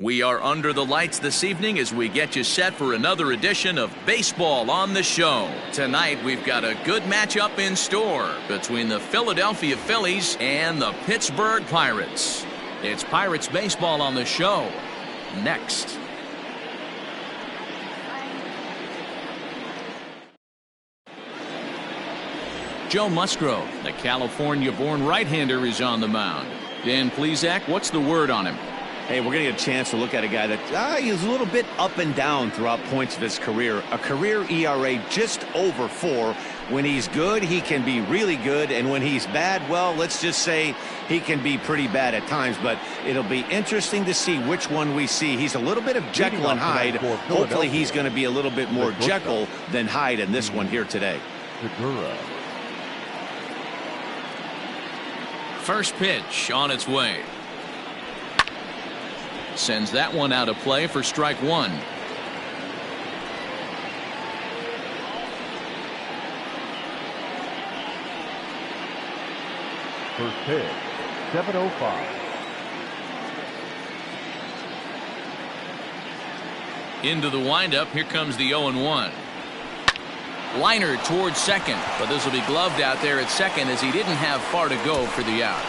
We are under the lights this evening as we get you set for another edition of Baseball on the Show. Tonight, we've got a good matchup in store between the Philadelphia Phillies and the Pittsburgh Pirates. It's Pirates Baseball on the Show. Next. Joe Musgrove, the California-born right-hander, is on the mound. Dan Plesac, what's the word on him? Hey, we're going to get a chance to look at a guy that he's a little bit up and down throughout points of his career. A career ERA just over 4. When he's good, he can be really good. And when he's bad, well, let's just say he can be pretty bad at times. But it'll be interesting to see which one we see. He's a little bit of Jekyll and Hyde. Hopefully he's going to be a little bit more Jekyll than Hyde in this one here today. First pitch on its way. Sends that one out of play for strike one. First pitch, 7:05. Into the windup. Here comes the 0-1. Liner towards second, but this will be gloved out there at second as he didn't have far to go for the out.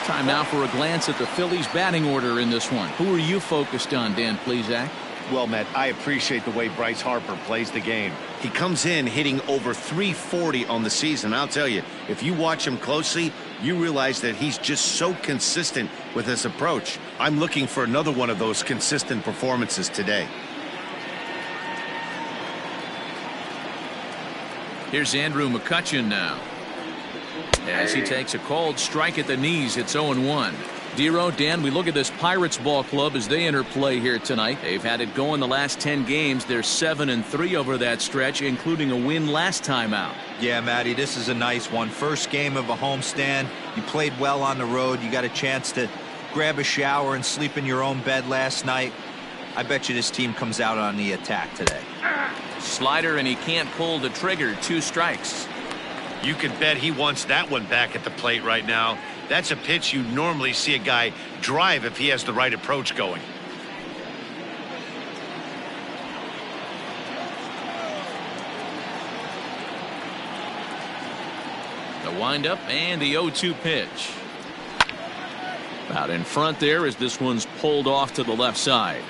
Time now for a glance at the Phillies batting order in this one. Who are you focused on, Dan Plesac? Well, Matt, I appreciate the way Bryce Harper plays the game. He comes in hitting over 340 on the season. I'll tell you, if you watch him closely, you realize that he's just so consistent with his approach. I'm looking for another one of those consistent performances today. Here's Andrew McCutchen now. As he takes a cold strike at the knees, it's 0-1. Dero, Dan, we look at this Pirates ball club as they enter play here tonight. They've had it going the last 10 games. They're 7-3 over that stretch, including a win last time out. Yeah, Matty, this is a nice one. First game of a homestand. You played well on the road. You got a chance to grab a shower and sleep in your own bed last night. I bet you this team comes out on the attack today. Slider, and he can't pull the trigger. 2 strikes. You can bet he wants that one back at the plate right now. That's a pitch you normally see a guy drive if he has the right approach going. The windup and the 0-2 pitch. Out in front there as this one's pulled off to the left side.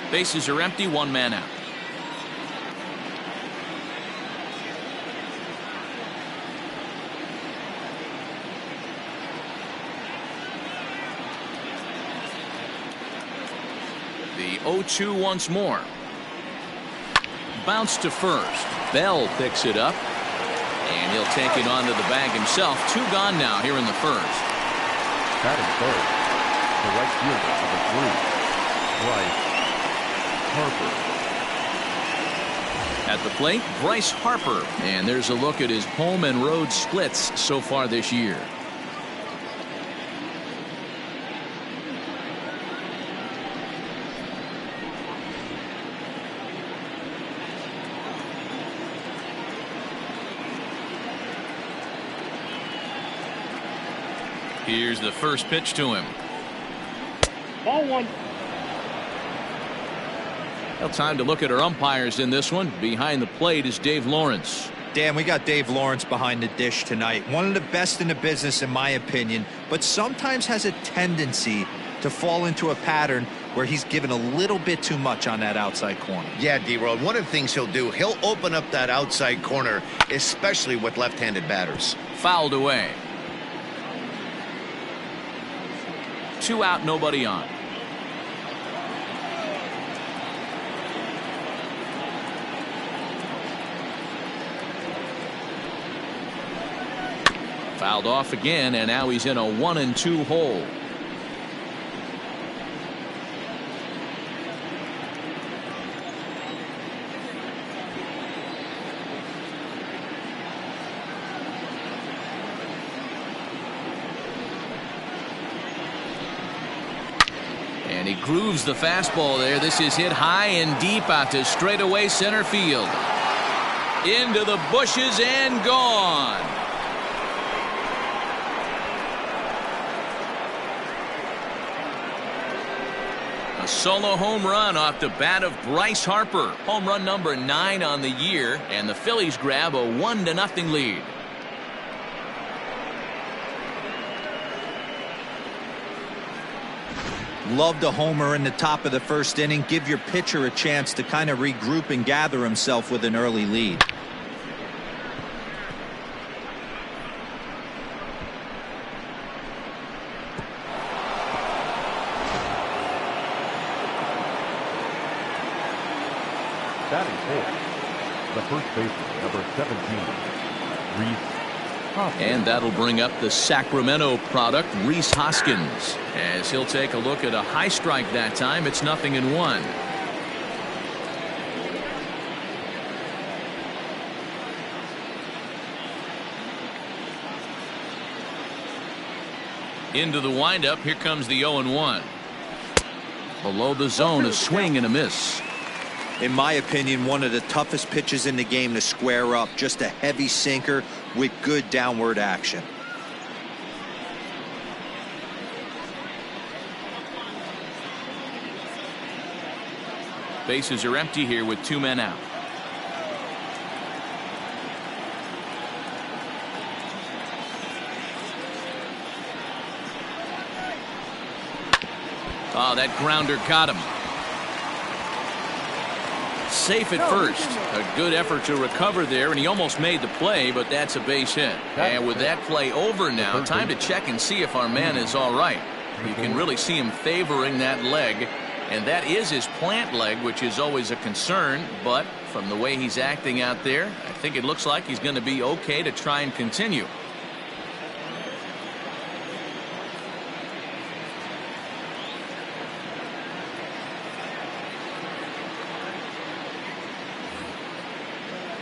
Bases are empty, 1 man out. The 0-2 once more. Bounce to first. Bell picks it up. And he'll take it onto the bag himself. 2 gone now here in the first. Batting third, the right fielder of the 3, Bryce Harper. At the plate, Bryce Harper. And there's a look at his home and road splits so far this year. Here's the first pitch to him. Ball 1. Well, time to look at our umpires in this one. Behind the plate is Dave Lawrence. Dan, we got Dave Lawrence behind the dish tonight. One of the best in the business, in my opinion, but sometimes has a tendency to fall into a pattern where he's given a little bit too much on that outside corner. Yeah, D-Road, one of the things he'll do, he'll open up that outside corner, especially with left-handed batters. Fouled away. 2 out, nobody on. Fouled off again, and now he's in a 1-2 hole. And he grooves the fastball there. This is hit high and deep out to straightaway center field. Into the bushes and gone. A solo home run off the bat of Bryce Harper. Home run number 9 on the year, and the Phillies grab a 1-0 lead. Loved a homer in the top of the first inning. Give your pitcher a chance to kind of regroup and gather himself with an early lead. Batting fourth, the first baseman, number 17, Rhys Hoskins. And that'll bring up the Sacramento product, Rhys Hoskins, as he'll take a look at a high strike that time. It's 0-1. Into the windup. Here comes the 0-1. Below the zone, a swing and a miss. In my opinion, one of the toughest pitches in the game to square up. Just a heavy sinker with good downward action. Bases are empty here with 2 men out. Oh, that grounder got him. Safe at first. A good effort to recover there, and he almost made the play, but that's a base hit. And with that play over now, time to check and see if our man is all right. You can really see him favoring that leg, and that is his plant leg, which is always a concern, but from the way he's acting out there, I think it looks like he's going to be okay to try and continue.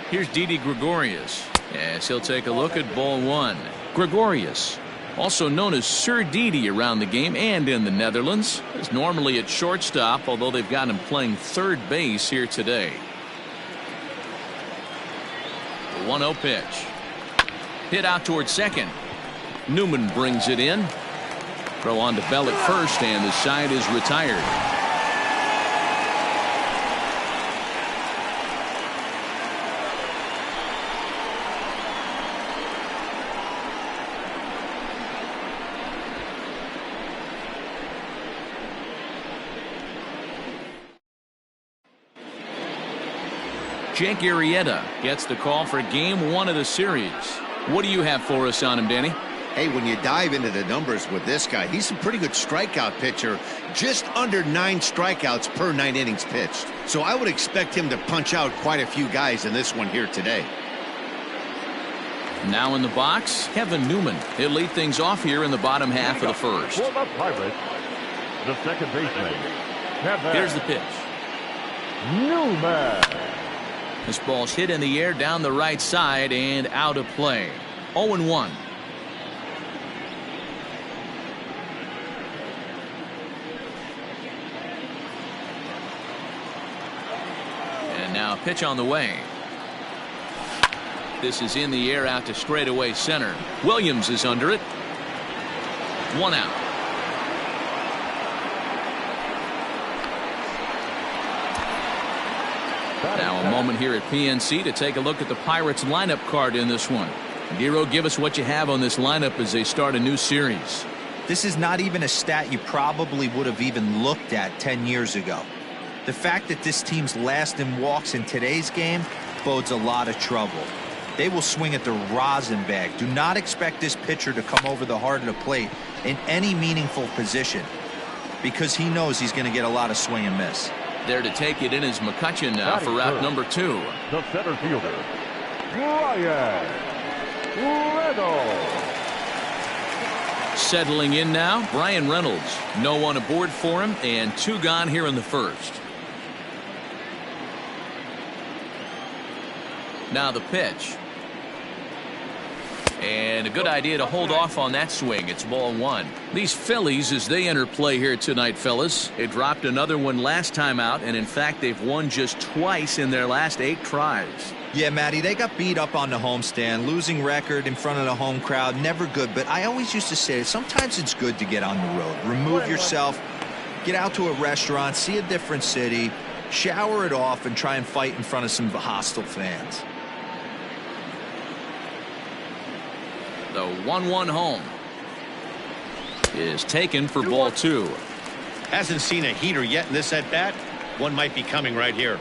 Here's Didi Gregorius as he'll take a look at ball 1. Gregorius, also known as Sir Didi around the game and in the Netherlands, is normally at shortstop, although they've got him playing third base here today. The 1-0 pitch. Hit out towards second. Newman brings it in. Throw on to Bell at first, and the side is retired. Jake Arrieta gets the call for game 1 of the series. What do you have for us on him, Danny? Hey, when you dive into the numbers with this guy, he's a pretty good strikeout pitcher, just under 9 strikeouts per 9 innings pitched. So I would expect him to punch out quite a few guys in this one here today. Now in the box, Kevin Newman. He'll lead things off here in the bottom half of the first. For the Pirates, the second baseman, Kevin. Here's the pitch. Newman. This ball's hit in the air down the right side and out of play. 0-1. And now a pitch on the way. This is in the air out to straightaway center. Williams is under it. 1 out. Now a moment here at PNC to take a look at the Pirates lineup card in this one. Giro, give us what you have on this lineup as they start a new series. This is not even a stat you probably would have even looked at 10 years ago. The fact that this team's last in walks in today's game bodes a lot of trouble. They will swing at the rosin bag. Do not expect this pitcher to come over the heart of the plate in any meaningful position, because he knows he's going to get a lot of swing and miss. There to take it in is McCutcheon now for route number 2. The center fielder, Ryan Reynolds. Settling in now, Brian Reynolds. No one aboard for him, and 2 gone here in the first. Now the pitch. And a good idea to hold off on that swing. It's ball 1. These Phillies, as they enter play here tonight, fellas, they dropped another one last time out, and in fact they've won just twice in their last 8 tries. Yeah, Matty, they got beat up on the homestand. Losing record in front of the home crowd, never good. But I always used to say sometimes it's good to get on the road. Remove yourself, Get out to a restaurant, see a different city, shower it off, and try and fight in front of some hostile fans. The 1-1 home is taken for ball 2. Hasn't seen a heater yet in this at bat. One might be coming right here.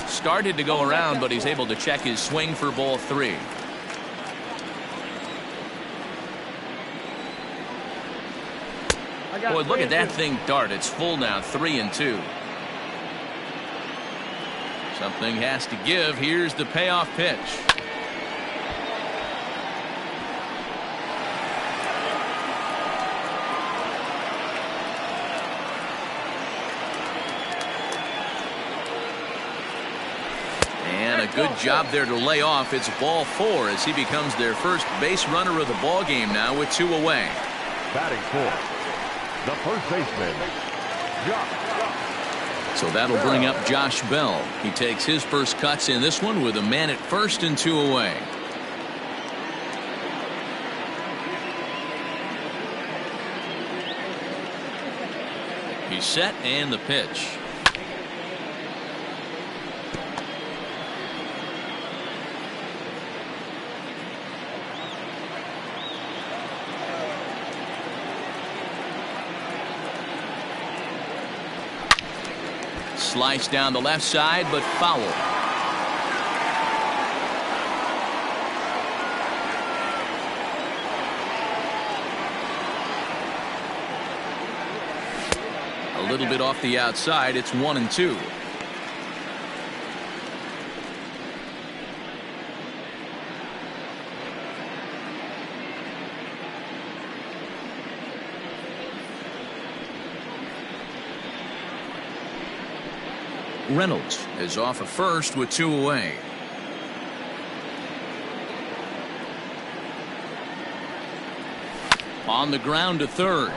Started to go around, but he's able to check his swing for ball 3. Boy, look at that thing dart. It's full now, 3-2. Something has to give. Here's the payoff pitch. And a good job there to lay off. It's ball 4 as he becomes their first base runner of the ball game now with 2 away. Batting fourth, the first baseman, Josh. So that'll bring up Josh Bell. He takes his first cuts in this one with a man at first and 2 away. He's set and the pitch. Slice down the left side, but foul. A little bit off the outside. It's 1-2. Reynolds is off at first with 2 away. On the ground to third.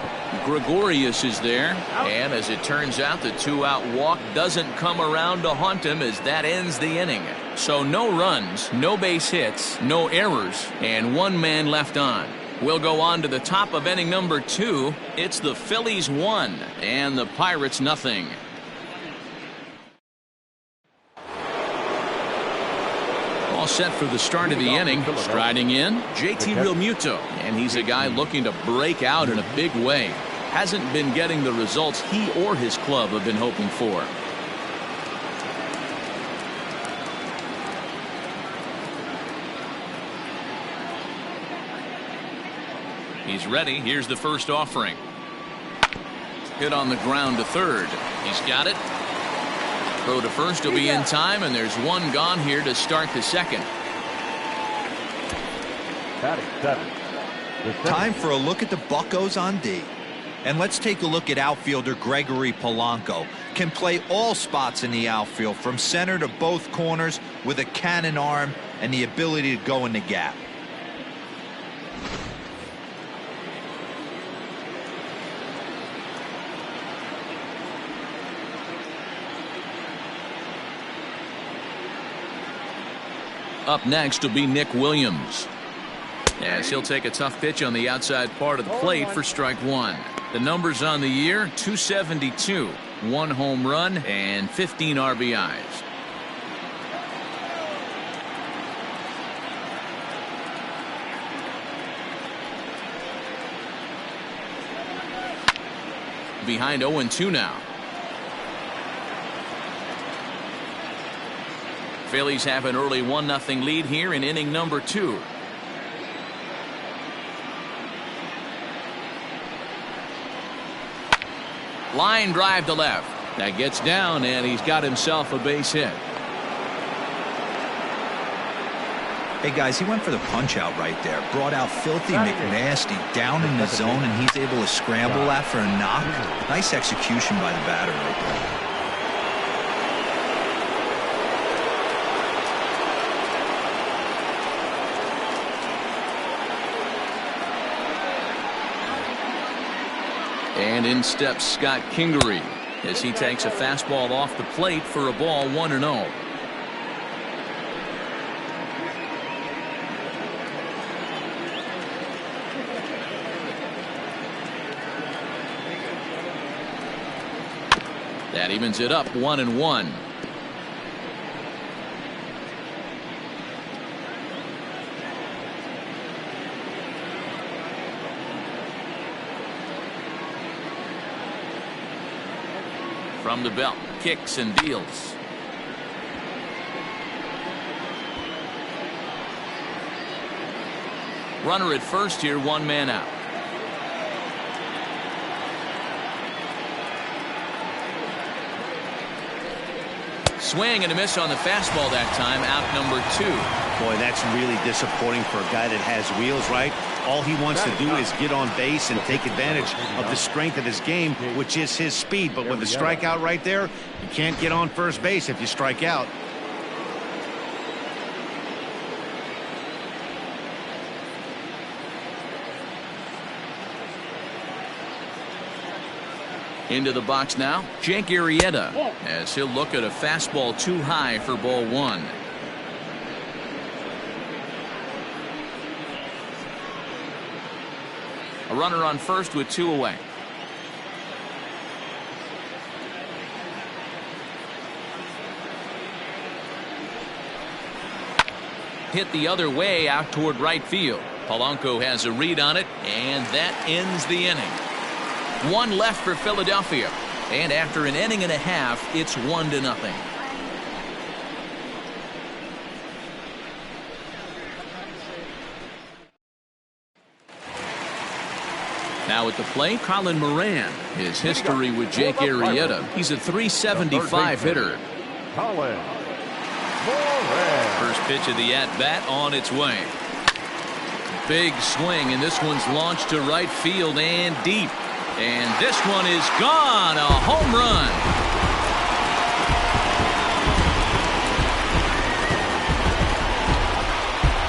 Gregorius is there. And as it turns out, the 2-out walk doesn't come around to haunt him as that ends the inning. So no runs, no base hits, no errors, and 1 man left on. We'll go on to the top of inning number 2. It's the Phillies 1 and the Pirates nothing. All set for the start of the inning. Striding in, JT Realmuto. And he's a guy looking to break out in a big way. Hasn't been getting the results he or his club have been hoping for. He's ready. Here's the first offering. Hit on the ground to third. He's got it. Throw to first will be in time, and there's 1 gone here to start the second. Batting seven. Time for a look at the Buccos on D. And let's take a look at outfielder Gregory Polanco. Can play all spots in the outfield from center to both corners with a cannon arm and the ability to go in the gap. Up next will be Nick Williams. As he'll take a tough pitch on the outside part of the plate for strike 1. The numbers on the year, 272, 1 home run, and 15 RBIs. Behind 0-2 now. Phillies have an early 1-0 lead here in inning number 2. Line drive to left. That gets down, and he's got himself a base hit. Hey guys, he went for the punch out right there. Brought out Filthy McNasty down in the zone, and he's able to scramble after a knock. Nice execution by the batter right there. And in steps Scott Kingery. as he takes a fastball off the plate for a ball 1-0. That evens it up 1-1. From the belt, kicks and deals. Runner at first here, one man out. Swing and a miss on the fastball that time, out number 2. Boy, that's really disappointing for a guy that has wheels, right? All he wants to do is get on base and take advantage of the strength of his game, which is his speed. But with the strikeout right there, you can't get on first base if you strike out. Into the box now, Jake Arrieta, as he'll look at a fastball too high for ball 1. A runner on first with 2 away. Hit the other way out toward right field. Polanco has a read on it, and that ends the inning. 1 left for Philadelphia, and after an inning and a half, it's 1-0. Now at the plate, Colin Moran. His history with Jake Arrieta, he's a .375 hitter. Colin Moran. First pitch of the at-bat on its way. Big swing, and this one's launched to right field and deep. And this one is gone, a home run.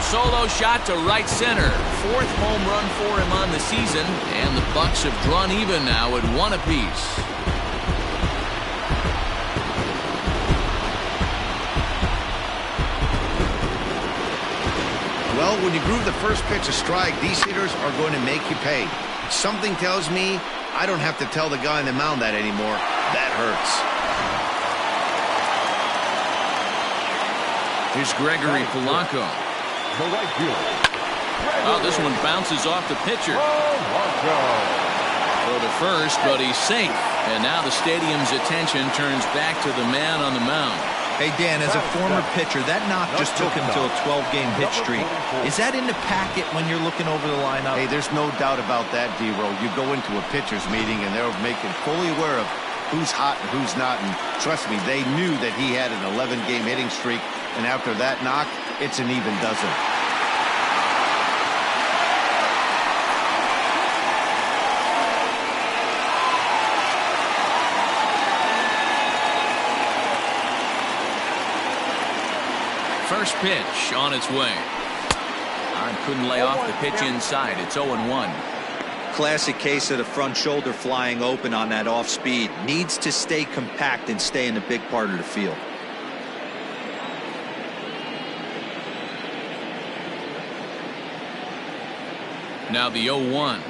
Solo shot to right center. 4th home run for him on the season, and the Bucks have drawn even now at 1 apiece. Well, when you groove the first pitch a strike, these hitters are going to make you pay. Something tells me I don't have to tell the guy on the mound that anymore. That hurts. Here's Gregory Polanco. The right fielder. Oh, this one bounces off the pitcher. Throw to first, but he's safe. And now the stadium's attention turns back to the man on the mound. Hey, Dan, as a former pitcher, that knock just took him to a 12-game hit streak. Is that in the packet when you're looking over the lineup? Hey, there's no doubt about that, D-Row. You go into a pitcher's meeting, and they're making fully aware of who's hot and who's not. And trust me, they knew that he had an 11-game hitting streak. And after that knock, it's an even dozen. First pitch on its way. Couldn't lay off the pitch inside. It's 0-1. Classic case of the front shoulder flying open on that off speed. Needs to stay compact and stay in the big part of the field. Now the 0-1.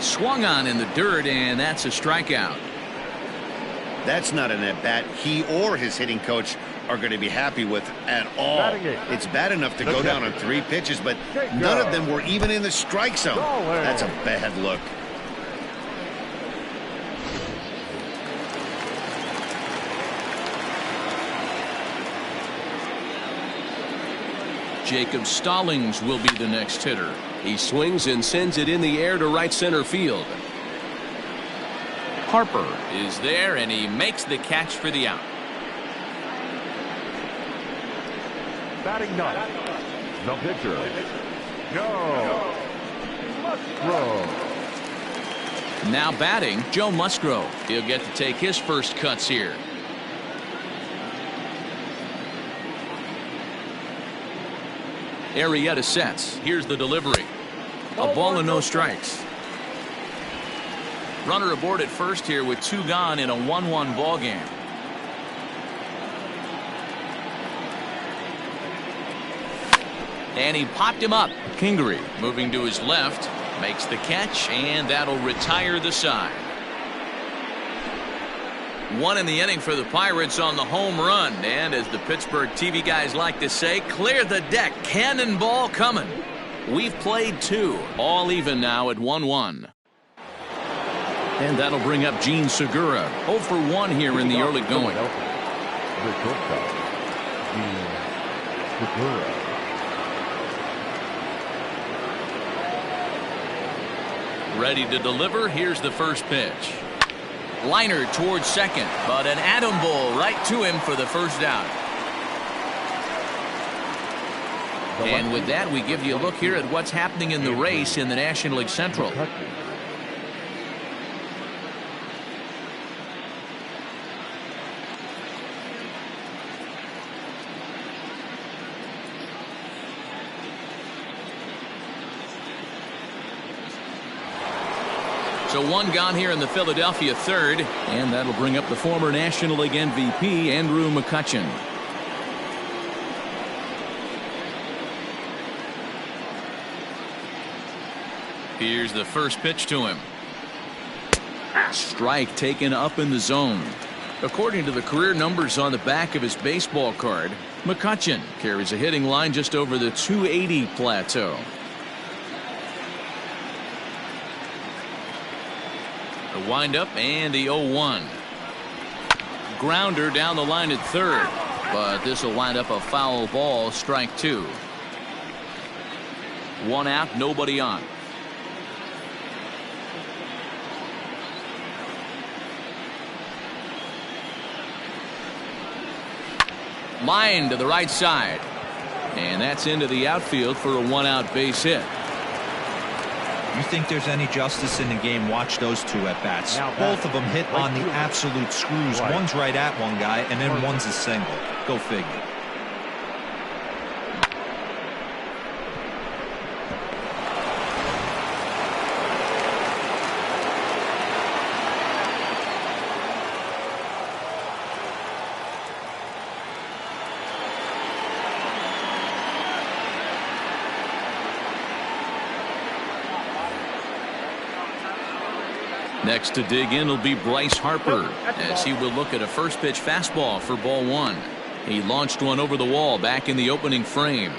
Swung on in the dirt, and that's a strikeout. That's not an at-bat he or his hitting coach are going to be happy with at all. It's bad enough to go down on 3 pitches, but none of them were even in the strike zone. That's a bad look. Jacob Stallings will be the next hitter. He swings and sends it in the air to right center field. Harper is there, and he makes the catch for the out. Batting ninth, the pitcher, Joe Musgrove. Now batting, Joe Musgrove. He'll get to take his first cuts here. Arrieta sets. Here's the delivery. A ball and no strikes. Runner aboard at first here with 2 gone in a 1-1 ball game. And he popped him up. Kingery moving to his left, makes the catch, and that'll retire the side. 1 in the inning for the Pirates on the home run. And as the Pittsburgh TV guys like to say, clear the deck. Cannonball coming. We've played 2. All even now at 1-1. And that'll bring up Gene Segura. 0 for 1 here in the early going. The shortstop, Gene Segura. Ready to deliver. Here's the first pitch. Liner towards second, but an atom ball right to him for the first out. And with that, we give you a look here at what's happening in the race in the National League Central. So 1 gone here in the Philadelphia third, and that'll bring up the former National League MVP, Andrew McCutchen. Here's the first pitch to him. Strike taken up in the zone. According to the career numbers on the back of his baseball card, McCutchen carries a hitting line just over the 280 plateau. The windup and the 0-1. Grounder down the line at third, but this will wind up a foul ball, strike 2. 1 out, nobody on. Line to the right side, and that's into the outfield for a 1-out base hit. You think there's any justice in the game? Watch those 2 at bats. Both of them hit on the absolute screws. One's right at one guy, and then one's a single. Go figure. Next to dig in will be Bryce Harper, as he will look at a first pitch fastball for ball 1. He launched one over the wall back in the opening frame.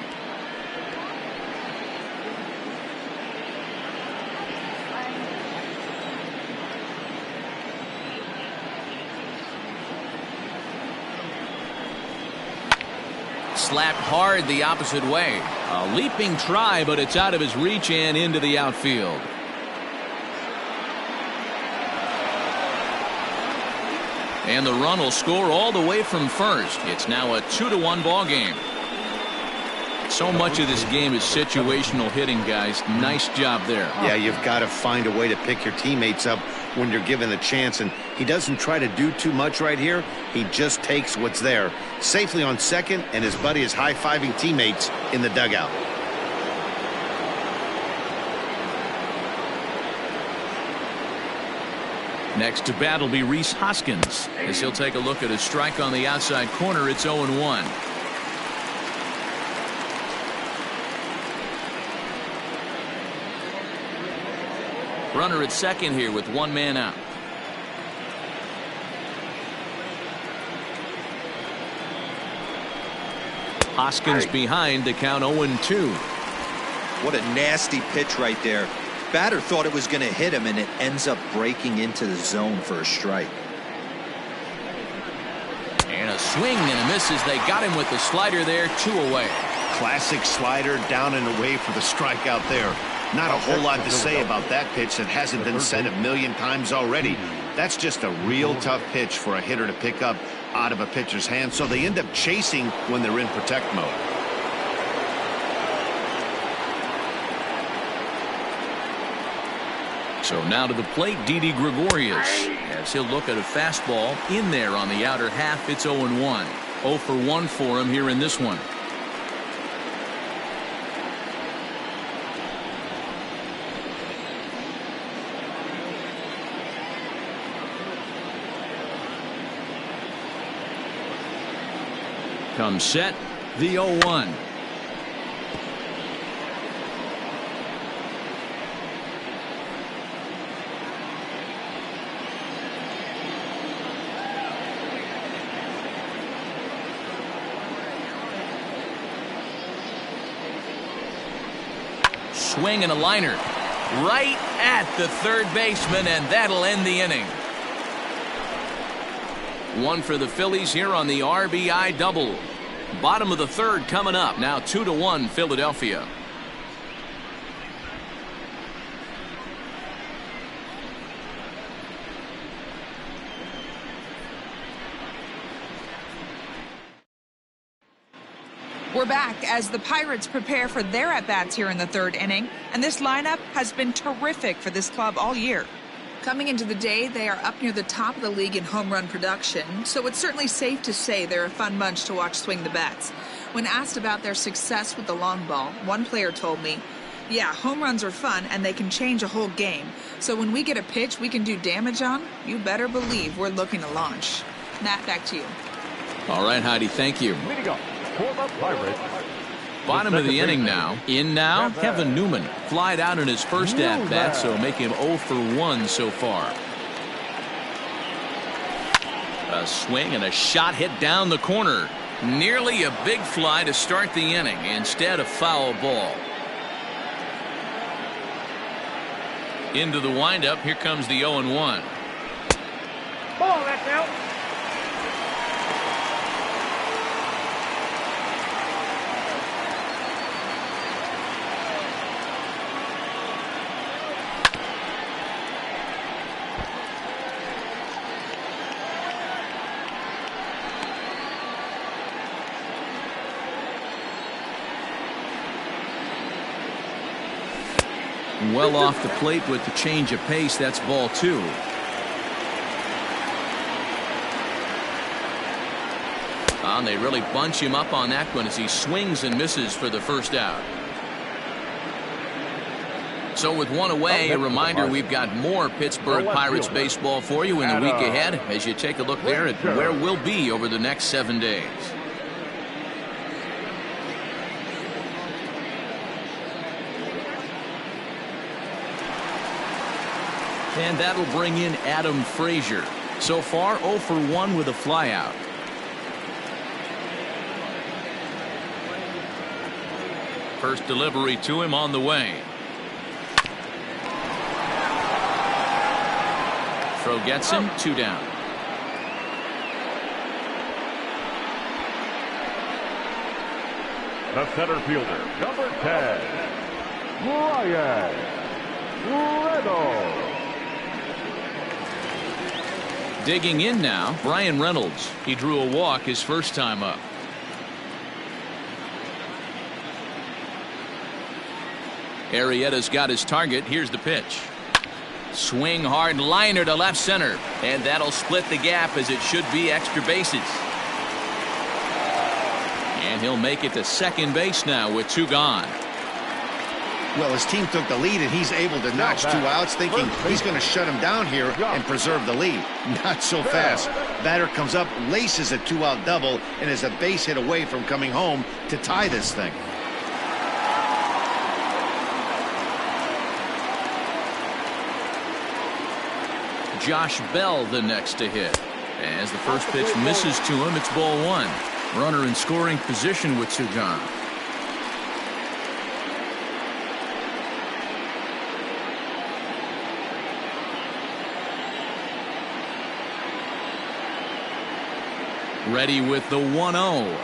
Slapped hard the opposite way. A leaping try, but it's out of his reach and into the outfield. And the run will score all the way from first. It's now a 2-1 ball game. So much of this game is situational hitting, guys. Nice job there. Yeah, you've got to find a way to pick your teammates up when you're given the chance, and he doesn't try to do too much right here. He just takes what's there. Safely on second, and his buddy is high-fiving teammates in the dugout. Next to bat will be Rhys Hoskins, as he'll take a look at a strike on the outside corner. It's 0-1. Runner at second here with 1 man out. Hoskins behind to count 0-2. What a nasty pitch right there. Batter thought it was going to hit him, and it ends up breaking into the zone for a strike. And a swing and a miss as they got him with the slider there. 2 away. Classic slider down and away for the strikeout there. Not a whole lot to say about that pitch that hasn't been said a million times already. That's just a real tough pitch for a hitter to pick up out of a pitcher's hand, so they end up chasing when they're in protect mode. So now to the plate, Didi Gregorius, as he'll look at a fastball in there on the outer half. It's 0-1. 0 for 1 for him here in this one. Comes set, the 0-1. Swing and a liner right at the third baseman, and that'll end the inning. One for the Phillies here on the RBI double. Bottom of the third coming up. Now 2-1 Philadelphia. We're back as the Pirates prepare for their at-bats here in the third inning, and this lineup has been terrific for this club all year. Coming into the day, they are up near the top of the league in home run production, so it's certainly safe to say they're a fun bunch to watch swing the bats. When asked about their success with the long ball, one player told me, "Yeah, home runs are fun and they can change a whole game. So when we get a pitch we can do damage on, you better believe we're looking to launch." Matt, back to you. All right, Heidi, thank you. Leading up for the Pirates. Bottom of the inning now. In now, Kevin Newman. Flied out in his first at-bat, so making him 0 for 1 so far. A swing and a shot hit down the corner. Nearly a big fly to start the inning. Instead, a foul ball. Into the windup. Here comes the 0-1. Ball, that's out. Well off the plate with the change of pace. That's ball 2. And they really bunch him up on that one as he swings and misses for the first out. So with one away, a reminder we've got more Pittsburgh Pirates baseball for you in the week ahead as you take a look there at where we'll be over the next 7 days. And that'll bring in Adam Frazier. So far 0 for 1 with a flyout. First delivery to him on the way. Throw gets him, 2 down. The center fielder, number 10, Brian Reynolds. Digging in now, Brian Reynolds. He drew a walk his first time up. Arrieta's got his target. Here's the pitch. Swing hard liner to left center, and that'll split the gap as it should be extra bases. And he'll make it to second base now with 2 gone. Well, his team took the lead, and he's able to notch 2 outs, thinking he's going to shut him down here and preserve the lead. Not so fast. Batter comes up, laces a 2-out double, and is a base hit away from coming home to tie this thing. Josh Bell the next to hit. As the first pitch misses to him, it's ball 1. Runner in scoring position with 2 gone. Ready with the 1-0.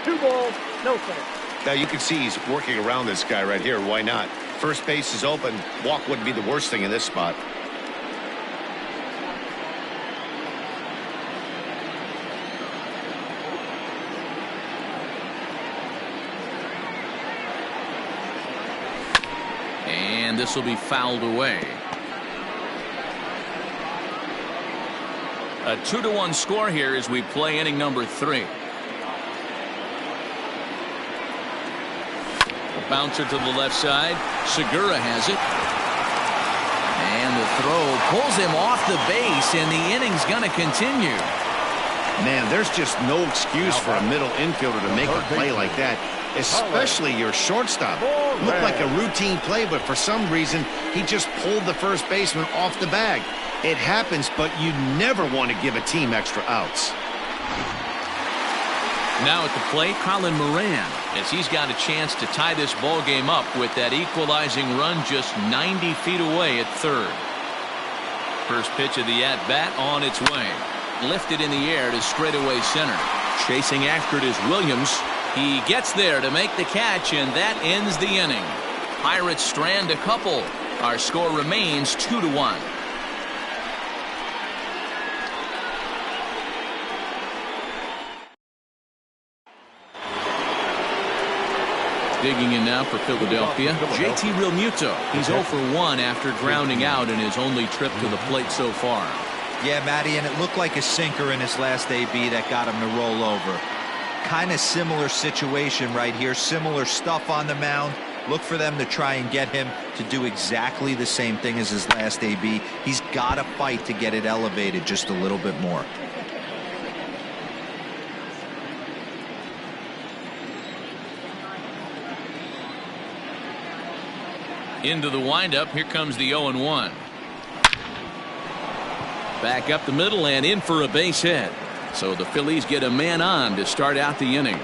2 balls, no strikes. Now you can see he's working around this guy right here. Why not? First base is open. Walk wouldn't be the worst thing in this spot. And this will be fouled away. A 2-1 score here as we play inning number 3. A bouncer to the left side. Segura has it. And the throw pulls him off the base, and the inning's going to continue. Man, there's just no excuse for a middle infielder to make a play like that, especially your shortstop. Looked like a routine play, but for some reason, he just pulled the first baseman off the bag. It happens, but you never want to give a team extra outs. Now at the plate, Colin Moran, as he's got a chance to tie this ball game up with that equalizing run just 90 feet away at third. First pitch of the at-bat on its way. Lifted in the air to straightaway center. Chasing after it is Williams. He gets there to make the catch, and that ends the inning. Pirates strand a couple. Our score remains 2-1. Digging in now for Philadelphia, JT Realmuto. He's 0 for 1 after grounding out in his only trip to the plate so far. Yeah, Matty, and it looked like a sinker in his last AB that got him to roll over. Kind of similar situation right here. Similar stuff on the mound. Look for them to try and get him to do exactly the same thing as his last AB. He's got to fight to get it elevated just a little bit more. Into the windup. Here comes the 0-1. Back up the middle and in for a base hit. So the Phillies get a man on to start out the inning.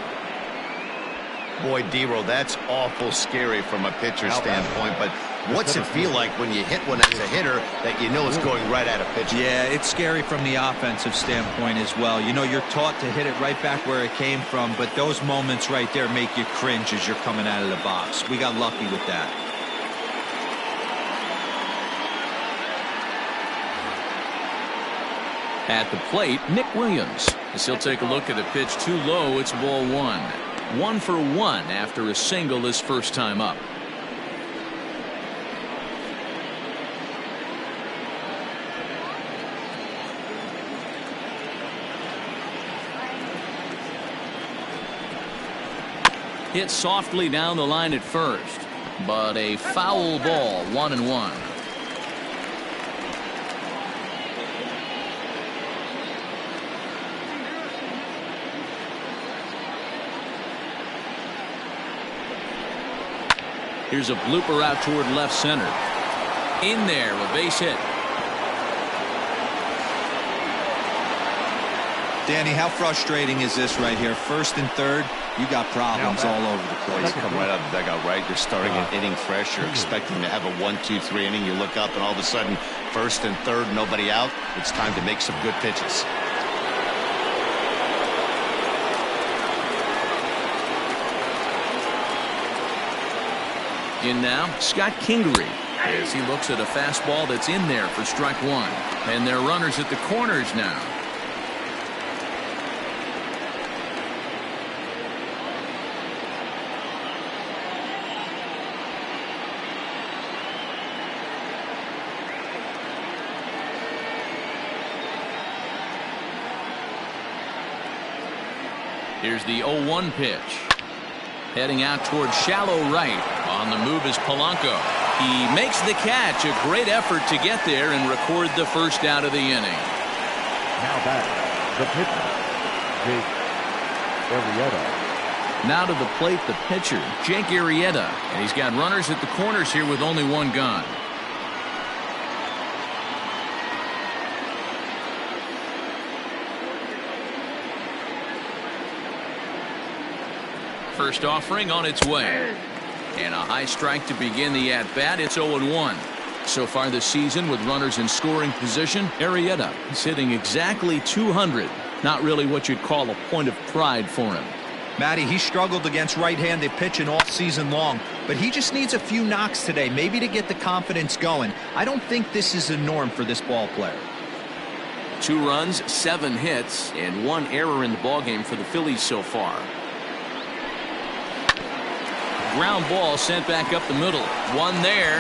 Boy, D-Roll, that's awful scary from a pitcher's standpoint, but what's it feel like when you hit one as a hitter that you know is going right at a pitcher? Yeah, it's scary from the offensive standpoint as well. You know, you're taught to hit it right back where it came from, but those moments right there make you cringe as you're coming out of the box. We got lucky with that. At the plate, Nick Williams. As he'll take a look at the pitch too low, it's ball 1. 1 for 1 after a single his first time up. Hit softly down the line at first, but a foul ball, 1-1. Here's a blooper out toward left center. In there, a base hit. Danny, how frustrating is this right here? First and third, you got problems all over the place. You come right out of the dugout, right? You're starting an inning fresh. You're expecting to have a 1-2-3 inning. You look up, and all of a sudden, first and third, nobody out. It's time to make some good pitches. In now, Scott Kingery, as he looks at a fastball that's in there for strike 1. And they're runners at the corners now. Here's the 0-1 pitch. Heading out towards shallow right. On the move is Polanco. He makes the catch. A great effort to get there and record the first out of the inning. Now back, the pitcher, Jake Arrieta. Now to the plate, the pitcher, Jake Arrieta. And he's got runners at the corners here with only one gone. First offering on its way. And a high strike to begin the at-bat. It's 0-1. So far this season with runners in scoring position, Arrieta is hitting exactly 200. Not really what you'd call a point of pride for him. Matty, he struggled against right-handed pitching all season long, but he just needs a few knocks today, maybe to get the confidence going. I don't think this is a norm for this ball player. 2 runs, 7 hits, and 1 error in the ballgame for the Phillies so far. Ground ball sent back up the middle. 1 there.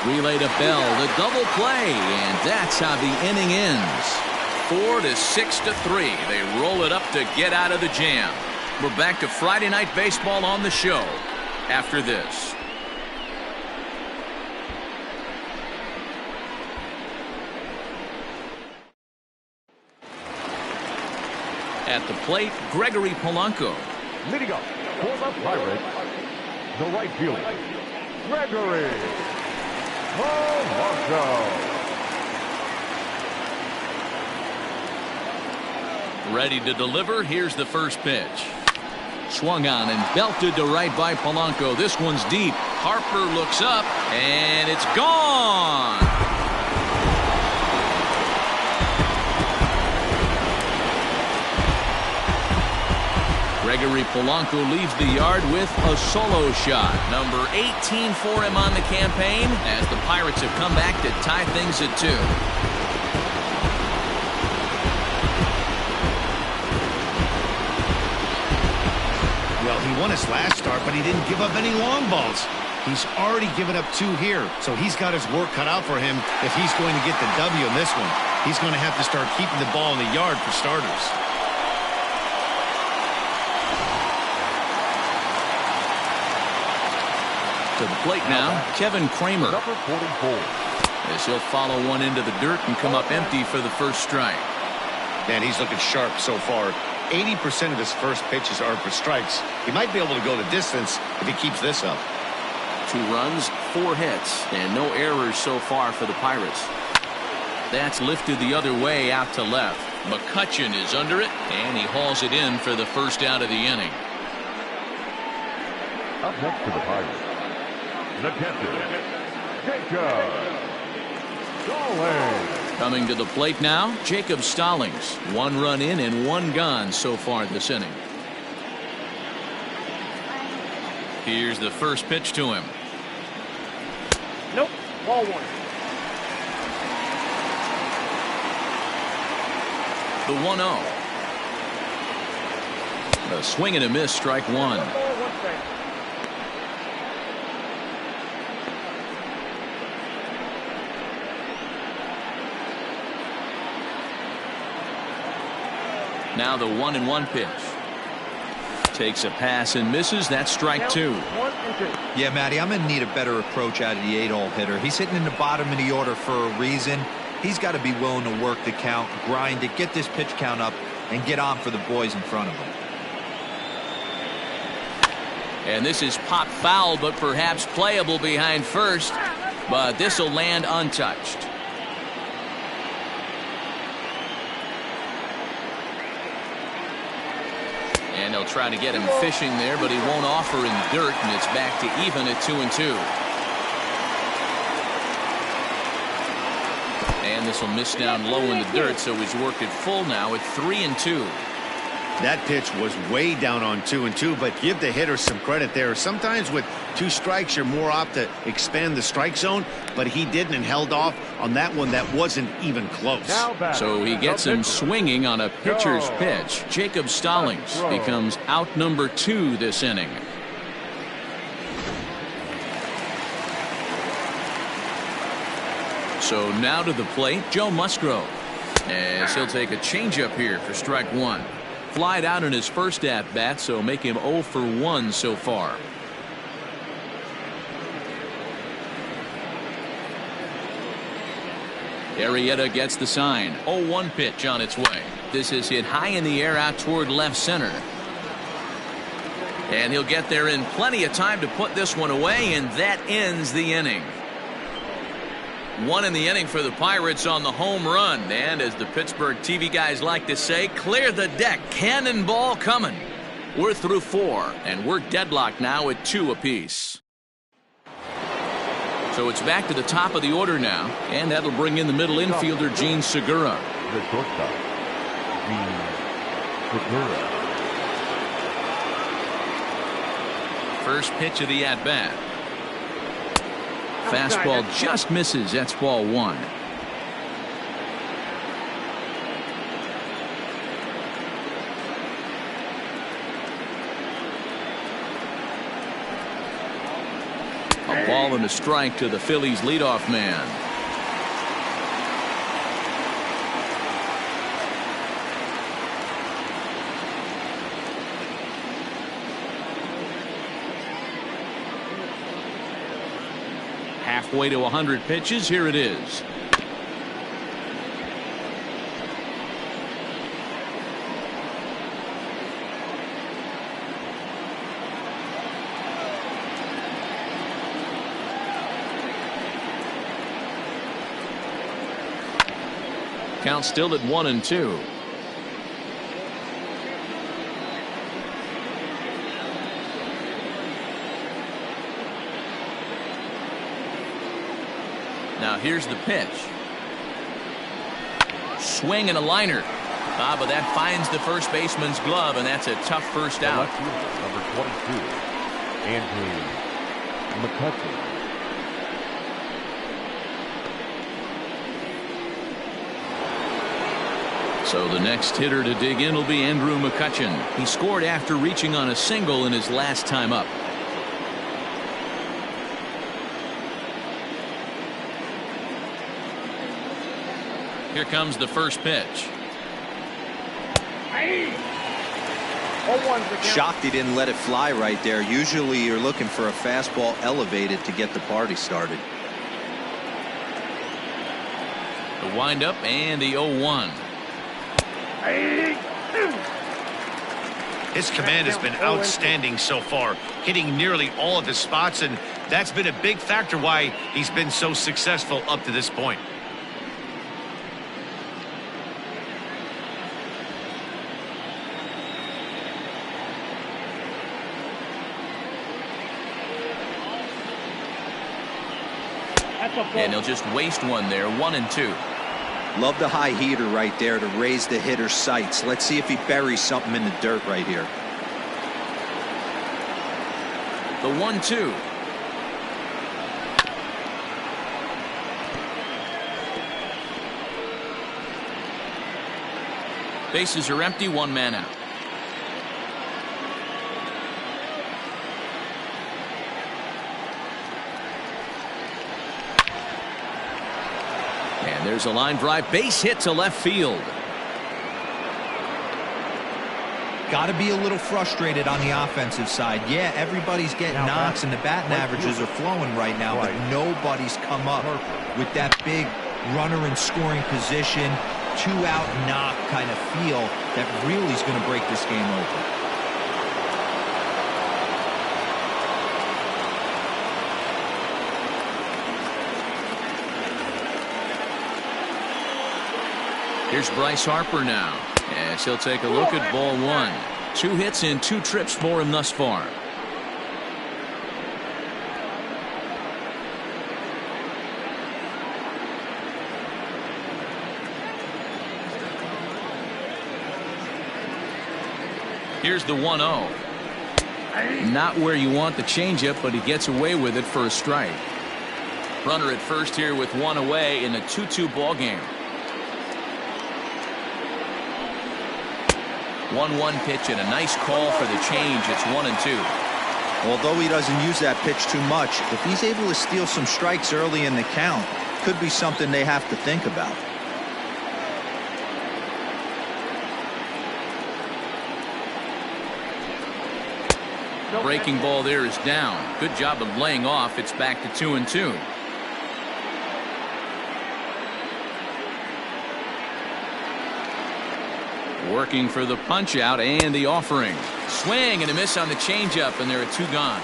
Relay to Bell. The double play. And that's how the inning ends. 4 to 6 to 3. They roll it up to get out of the jam. We're back to Friday Night Baseball on the show after this. At the plate, Gregory Polanco. Leading up for the Pirates, the right fielder, Gregory Polanco. Ready to deliver. Here's the first pitch. Swung on and belted to right by Polanco. This one's deep. Harper looks up, and it's gone. Gregory Polanco leaves the yard with a solo shot. Number 18 for him on the campaign as the Pirates have come back to tie things at 2. Well, he won his last start, but he didn't give up any long balls. He's already given up 2 here, so he's got his work cut out for him if he's going to get the W in this one. He's going to have to start keeping the ball in the yard for starters. To the plate now, Kevin Kramer. Number 44. As he'll follow one into the dirt and come up empty for the first strike. Man, he's looking sharp so far. 80% of his first pitches are for strikes. He might be able to go the distance if he keeps this up. 2 runs, 4 hits, and no errors so far for the Pirates. That's lifted the other way out to left. McCutchen is under it, and he hauls it in for the first out of the inning. Up next to the Pirates, the catcher, Jacob Stallings. Coming to the plate now, Jacob Stallings. 1 run in and 1 gone so far this inning. Here's the first pitch to him. Nope, ball 1. The 1-0. A swing and a miss, strike 1. 1 ball, 1 strike. Now the 1-1 pitch. Takes a pass and misses. That's strike 2. 1 and 2. Yeah, Matty, I'm going to need a better approach out of the 8-hole hitter. He's hitting in the bottom of the order for a reason. He's got to be willing to work the count, grind it, get this pitch count up, and get on for the boys in front of him. And this is pop foul, but perhaps playable behind first. But this will land untouched. And they'll try to get him fishing there, but he won't offer in dirt, and it's back to even at 2-2. And this will miss down low in the dirt, so he's worked it full now at 3-2. That pitch was way down on 2-2, but give the hitter some credit there. Sometimes with 2 strikes, you're more apt to expand the strike zone, but he didn't and held off on that one that wasn't even close. So he gets him swinging on a pitcher's pitch. Jacob Stallings becomes out number 2 this inning. So now to the plate, Joe Musgrove. As he'll take a changeup here for strike 1. Flied out in his first at-bat, so make him 0 for 1 so far. Arrieta gets the sign. 0-1 pitch on its way. This is hit high in the air out toward left center. And he'll get there in plenty of time to put this one away, and that ends the inning. 1 in the inning for the Pirates on the home run. And as the Pittsburgh TV guys like to say, clear the deck. Cannonball coming. We're through 4, and we're deadlocked now at 2 apiece. So it's back to the top of the order now, and that'll bring in the middle infielder, Gene Segura. The shortstop, Gene Segura. First pitch of the at-bat. Fastball just misses. That's ball 1. A ball and a strike to the Phillies leadoff man. halfway to 100 pitches. Here it is. Count still at 1-2. Now here's the pitch. Swing and a liner. But that finds the first baseman's glove, and that's a tough first out. Left fielder, number 22, Andrew McCutcheon. So the next hitter to dig in will be Andrew McCutcheon. He scored after reaching on a single in his last time up. Here comes the first pitch. Shocked he didn't let it fly right there. Usually you're looking for a fastball elevated to get the party started. The windup and the 0-1. His command has been outstanding so far, hitting nearly all of his spots, and that's been a big factor why he's been so successful up to this point. And he'll just waste one there. 1-2. Love the high heater right there to raise the hitter's sights. Let's see if he buries something in the dirt right here. The 1-2. Bases are empty. One man out. And there's a line drive, base hit to left field. Got to be a little frustrated on the offensive side. Yeah, everybody's getting knocks and the batting averages are flowing right now, but nobody's come up with that big runner in scoring position, 2-out knock kind of feel that really is going to break this game open. Here's Bryce Harper now, as he'll take a look at ball one. 2 hits and 2 trips for him thus far. Here's the 1-0. Not where you want the changeup, but he gets away with it for a strike. Runner at first here with 1 away in a 2-2 ball game. 1-1 pitch and a nice call for the change. It's 1-2. Although he doesn't use that pitch too much, if he's able to steal some strikes early in the count, could be something they have to think about. Breaking ball there is down. Good job of laying off. It's back to 2-2. Working for the punch out and the offering. Swing and a miss on the changeup, and there are 2 gone.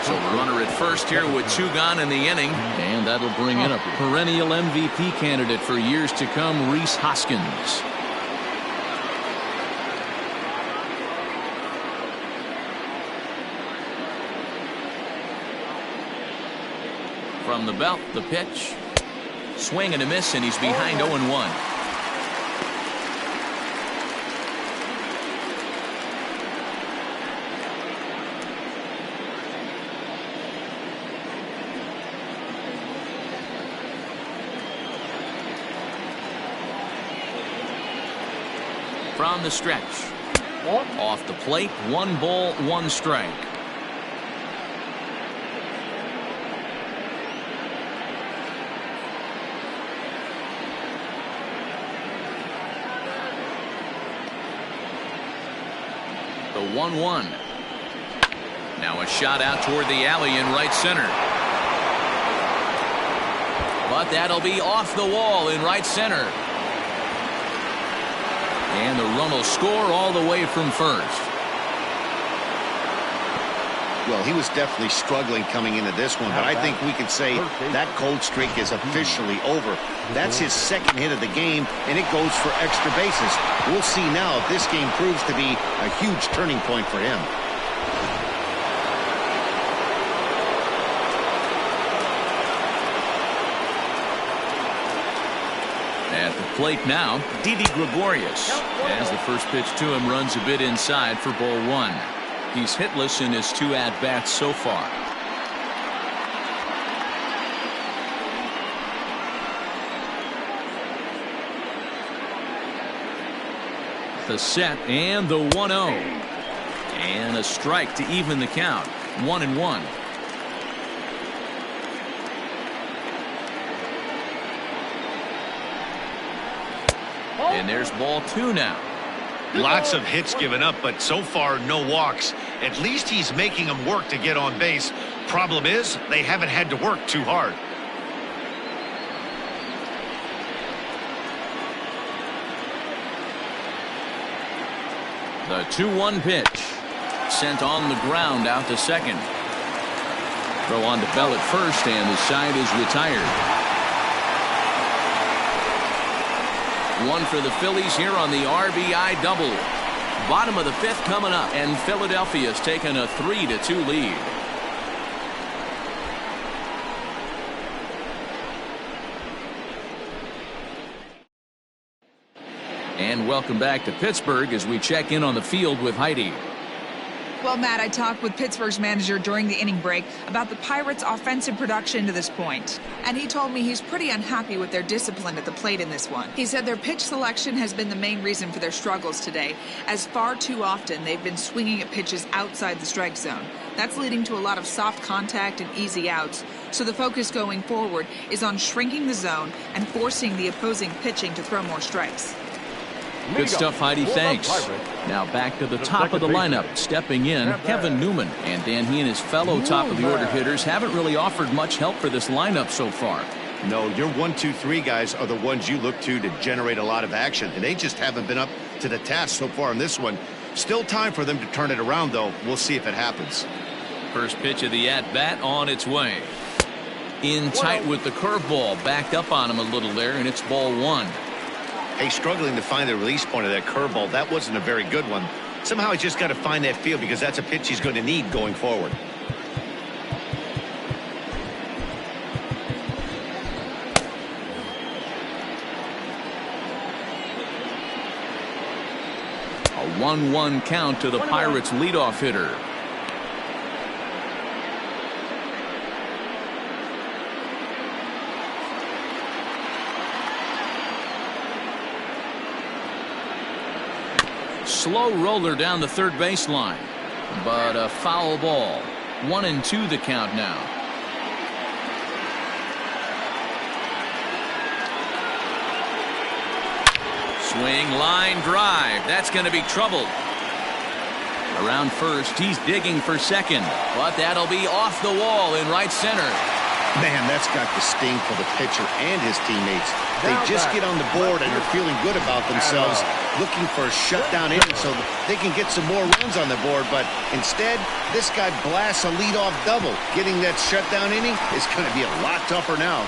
So runner at first here with 2 gone in the inning, and that'll bring in a perennial MVP candidate for years to come, Rhys Hoskins. From the belt, the pitch. Swing and a miss, and he's behind 0-1. From the stretch. Off the plate, 1 ball, 1 strike. The 1-1. Now a shot out toward the alley in right center. But that'll be off the wall in right center. And the run will score all the way from first. Well, he was definitely struggling coming into this one, but I think we can say that cold streak is officially over. That's his second hit of the game, and it goes for extra bases. We'll see now if this game proves to be a huge turning point for him. At the plate now, Didi Gregorius. As the first pitch to him runs a bit inside for ball one. He's hitless in his 2 at-bats so far. The set and the 1-0. And a strike to even the count. 1-1. And there's ball 2 now. Lots of hits given up, but so far no walks. At least he's making them work to get on base. Problem is, they haven't had to work too hard. The 2-1 pitch. Sent on the ground out to second. Throw on to Bell at first, and the side is retired. One for the Phillies here on the RBI double. Bottom of the 5th coming up, and Philadelphia's taken a 3-2 lead. And welcome back to Pittsburgh as we check in on the field with Heidi. Well, Matt, I talked with Pittsburgh's manager during the inning break about the Pirates' offensive production to this point. And he told me he's pretty unhappy with their discipline at the plate in this one. He said their pitch selection has been the main reason for their struggles today, as far too often they've been swinging at pitches outside the strike zone. That's leading to a lot of soft contact and easy outs. So the focus going forward is on shrinking the zone and forcing the opposing pitching to throw more strikes. Good stuff, Heidi. Thanks. Now back to the top of the lineup. Stepping in, Kevin Newman. And Dan, he and his fellow top-of-the-order hitters haven't really offered much help for this lineup so far. No, your 1, 2, 3 guys are the ones you look to generate a lot of action, and they just haven't been up to the task so far in this one. Still time for them to turn it around, though. We'll see if it happens. First pitch of the at-bat on its way. In tight with the curveball. Backed up on him a little there, and it's ball 1. Hey, struggling to find the release point of that curveball. That wasn't a very good one. Somehow he's just got to find that feel because that's a pitch he's going to need going forward. A 1-1 count to the Pirates' leadoff hitter. Slow roller down the third baseline, but a foul ball. 1-2 the count now. Swing, line drive. That's going to be trouble. Around first, he's digging for second, but that'll be off the wall in right center. Man, that's got to sting for the pitcher and his teammates. They just get on the board and are feeling good about themselves, looking for a shutdown inning so they can get some more runs on the board. But instead, this guy blasts a leadoff double. Getting that shutdown inning is going to be a lot tougher now.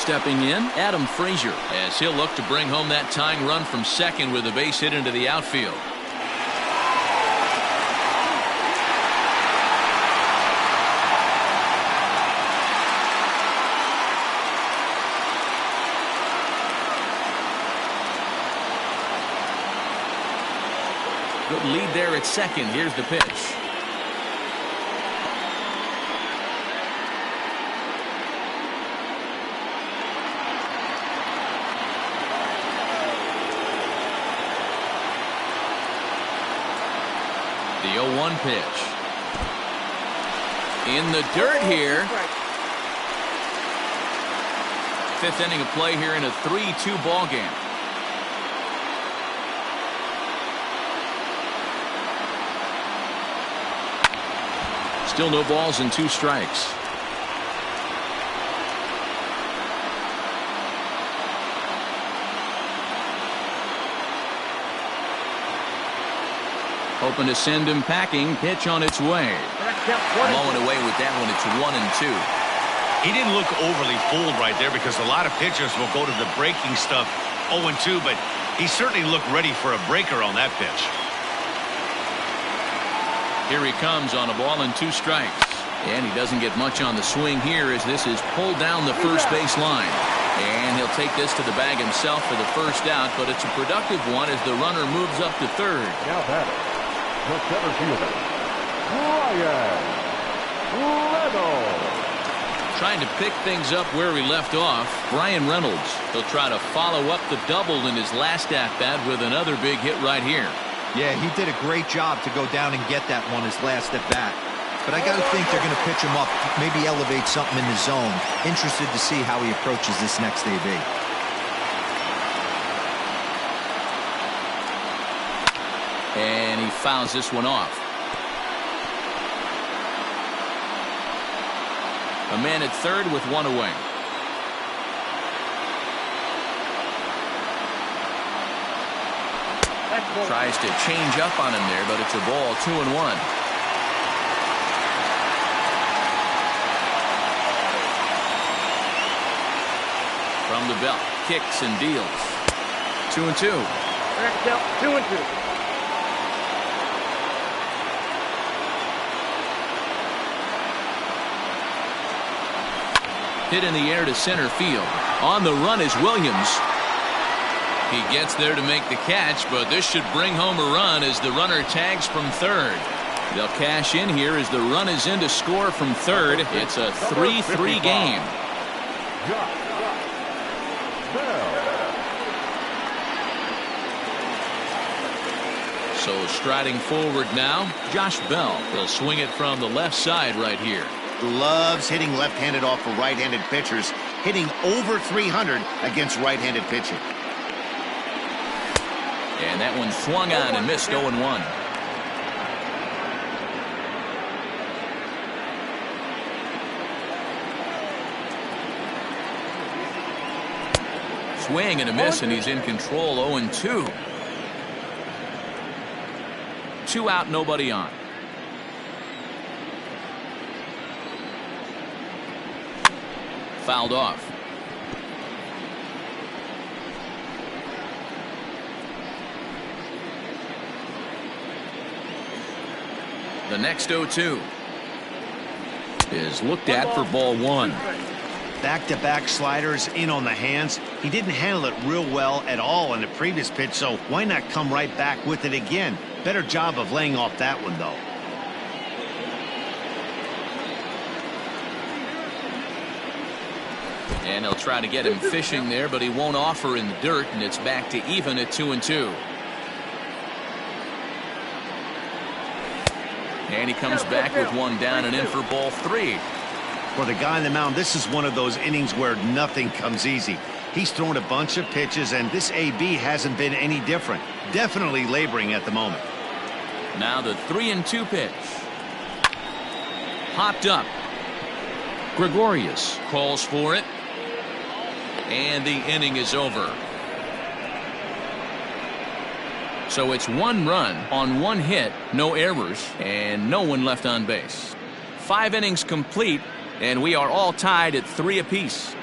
Stepping in, Adam Frazier, as he'll look to bring home that tying run from second with a base hit into the outfield. Good lead there at second. Here's the pitch. The 0-1 pitch. In the dirt here. 5th inning of play here in a 3-2 ball game. Still no balls and 2 strikes. Hoping to send him packing. Pitch on its way. Blowing away with that one. It's 1-2. He didn't look overly fooled right there because a lot of pitchers will go to the breaking stuff 0-2, but he certainly looked ready for a breaker on that pitch. Here he comes on a ball and 2 strikes. And he doesn't get much on the swing here as this is pulled down the first base line. And he'll take this to the bag himself for the first out, but it's a productive one as the runner moves up to third. Now batting, the center fielder, Brian Reynolds. Trying to pick things up where he left off, Brian Reynolds. He'll try to follow up the double in his last at-bat with another big hit right here. Yeah, he did a great job to go down and get that one his last at-bat. But I got to think they're going to pitch him up, maybe elevate something in the zone. Interested to see how he approaches this next AB. And he fouls this one off. A man at third with 1 away. Tries to change up on him there, but it's a ball. 2-1. From the belt, kicks and deals. 2-2. 2-2. Hit in the air to center field. On the run is Williams. He gets there to make the catch, but this should bring home a run as the runner tags from third. They'll cash in here as the run is in to score from third. It's a 3-3 game. So striding forward now, Josh Bell will swing it from the left side right here. Loves hitting left-handed off of right-handed pitchers, hitting over 300 against right-handed pitching. And that one swung on and missed. 0-1. Swing and a miss, and he's in control. 0-2. 2 out, nobody on. Fouled off. The next 0-2 is looked at for ball 1. Back-to-back sliders in on the hands. He didn't handle it real well at all in the previous pitch, so why not come right back with it again? Better job of laying off that one, though. And he'll try to get him fishing there, but he won't offer in the dirt, and it's back to even at 2-2. And he comes back with 1 down and in for ball 3. For the guy on the mound, this is one of those innings where nothing comes easy. He's thrown a bunch of pitches, and this AB hasn't been any different. Definitely laboring at the moment. Now the 3-2 pitch. Hopped up. Gregorius calls for it. And the inning is over. So it's 1 run on 1 hit, no errors, and no one left on base. 5 innings complete, and we are all tied at 3 apiece.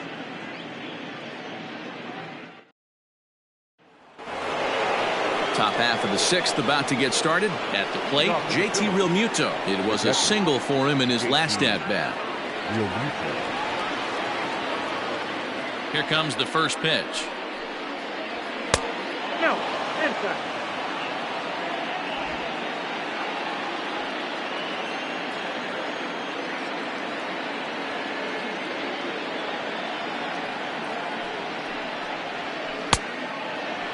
Top half of the 6th about to get started. At the plate, JT Realmuto. It was a single for him in his last at-bat. Here comes the first pitch. No, inside.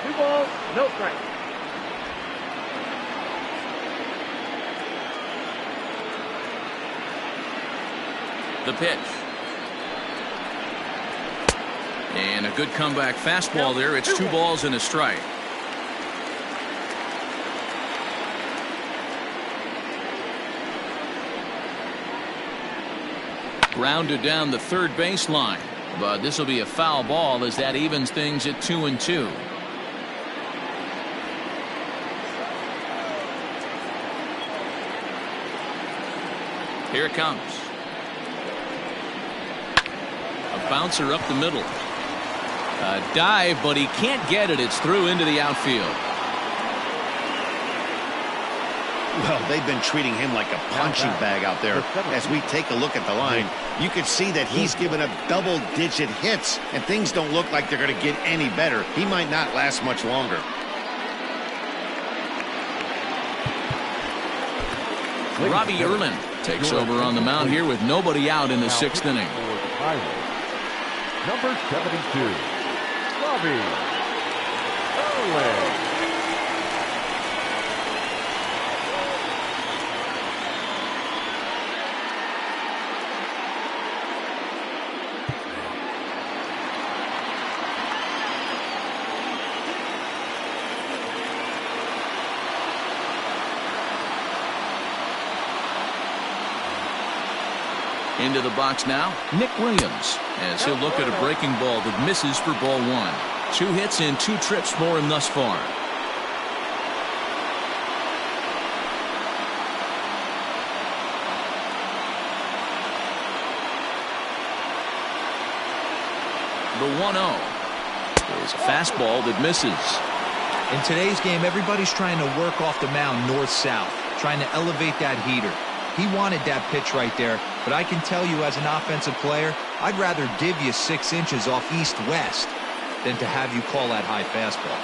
Two balls, no strikes. The pitch. And a good comeback fastball there. It's 2 balls and a strike. Grounded down the third baseline. But this will be a foul ball as that evens things at 2-2. Here it comes. A bouncer up the middle. A dive, but he can't get it. It's through into the outfield. Well, they've been treating him like a punching bag out there. As we take a look at the line, you can see that he's given up double-digit hits, and things don't look like they're going to get any better. He might not last much longer. Robbie Erlin takes over on the mound here with nobody out in the sixth inning. Number 72, Robbie Erlin. Into the box now, Nick Williams, as he'll look at a breaking ball that misses for ball one. 2 hits and 2 trips for him thus far. The 1-0 is a fastball that misses. In today's game, everybody's trying to work off the mound north-south, trying to elevate that heater. He wanted that pitch right there, but I can tell you as an offensive player, I'd rather give you 6 inches off east-west than to have you call that high fastball.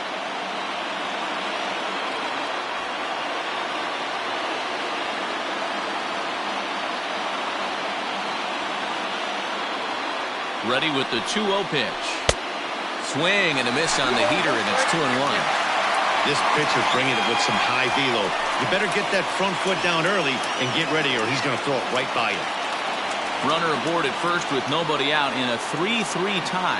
Ready with the 2-0 pitch. Swing and a miss on the heater, and it's 2-1. This pitcher's bringing it with some high velo. You better get that front foot down early and get ready, or he's going to throw it right by you. Runner aboard at first with nobody out in a 3-3 tie.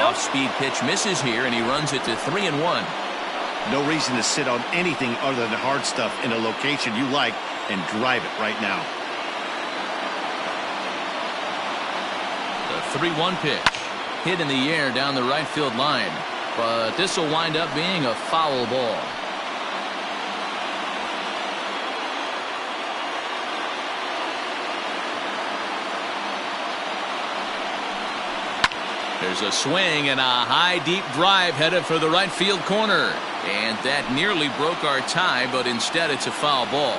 Off-speed pitch misses here, and he runs it to 3-1. No reason to sit on anything other than hard stuff in a location you like and drive it right now. The 3-1 pitch. Hit in the air down the right field line. But this will wind up being a foul ball. There's a swing and a high deep drive headed for the right field corner. And that nearly broke our tie, but instead it's a foul ball.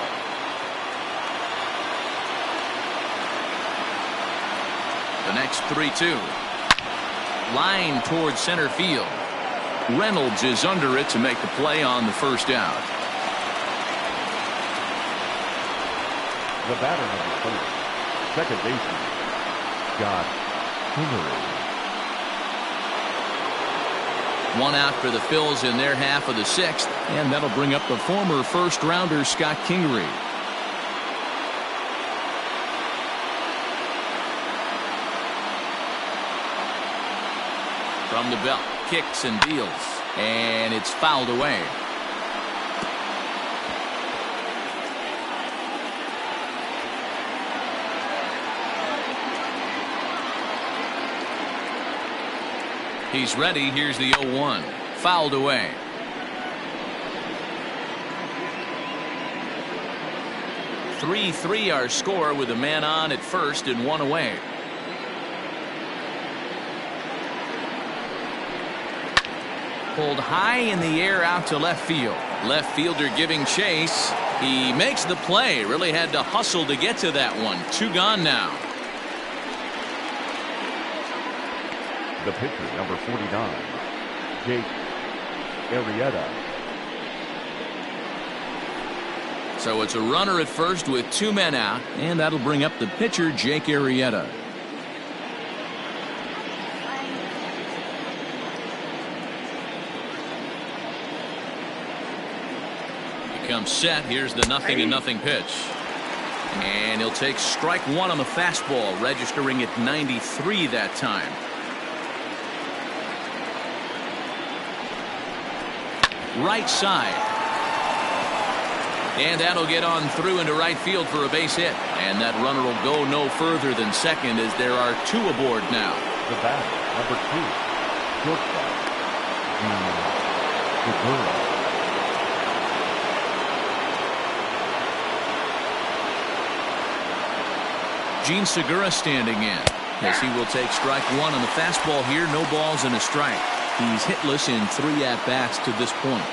The next 3-2. Line towards center field. Reynolds is under it to make the play on the first out. The batter number 4, second baseman, Scott Kingery. 1 out for the Phils in their half of the 6th, and that'll bring up the former first-rounder Scott Kingery. From the belt, kicks and deals, and it's fouled away. He's ready. Here's the 0-1. Fouled away. Three-3 our score with a man on at first and 1 away. Pulled high in the air out to left field. Left fielder giving chase. He makes the play. Really had to hustle to get to that one. 2 gone now. The pitcher, number 49, Jake Arrieta. So it's a runner at first with 2 men out, and that'll bring up the pitcher, Jake Arrieta. He comes set. Here's the 0-0 pitch. And he'll take strike 1 on the fastball, registering at 93 that time. Right side. And that'll get on through into right field for a base hit. And that runner will go no further than second as there are 2 aboard now. The batter, number 2, shortstop, Segura. Gene Segura standing in as he will take strike 1 on the fastball here. No balls and a strike. He's hitless in 3 at-bats to this point.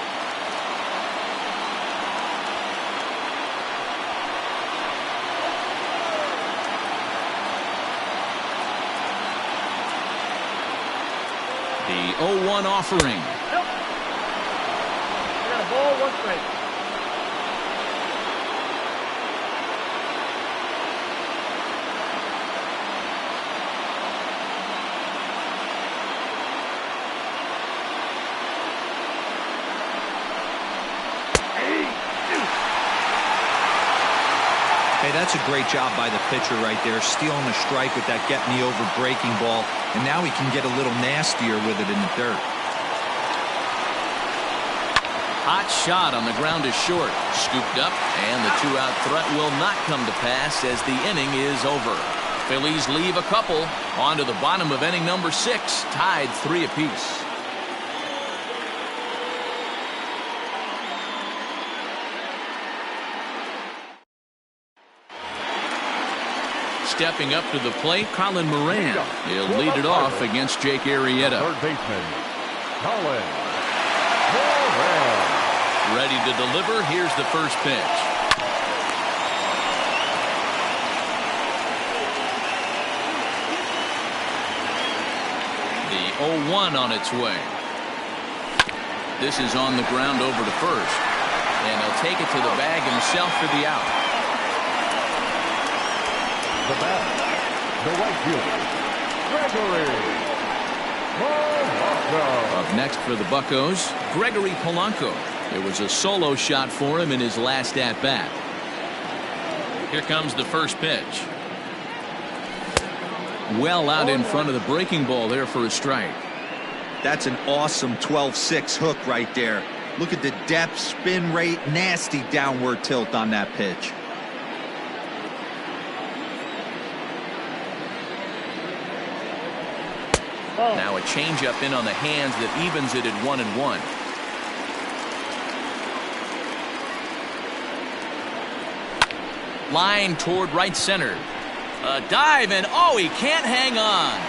The 0-1 offering. Nope. You got a ball, 1 strike. Hey, that's a great job by the pitcher right there, stealing a strike with that get-me-over breaking ball, and now he can get a little nastier with it in the dirt. Hot shot on the ground is short. Scooped up, and the 2-out threat will not come to pass as the inning is over. Phillies leave a couple on to the bottom of inning number 6, tied 3 apiece. Stepping up to the plate, Colin Moran. He'll lead it off against Jake Arrieta. Third baseman, Colin Moran. Ready to deliver. Here's the first pitch. The 0-1 on its way. This is on the ground over to first. And he'll take it to the bag himself for the out. The batter, the right fielder, Gregory Polanco. Up next for the Buccos, Gregory Polanco. It was a solo shot for him in his last at-bat. Here comes the first pitch. Well out in front of the breaking ball there for a strike. That's an awesome 12-6 hook right there. Look at the depth, spin rate, nasty downward tilt on that pitch. Now a changeup in on the hands that evens it at 1-1. Line toward right center. A dive, and oh, he can't hang on.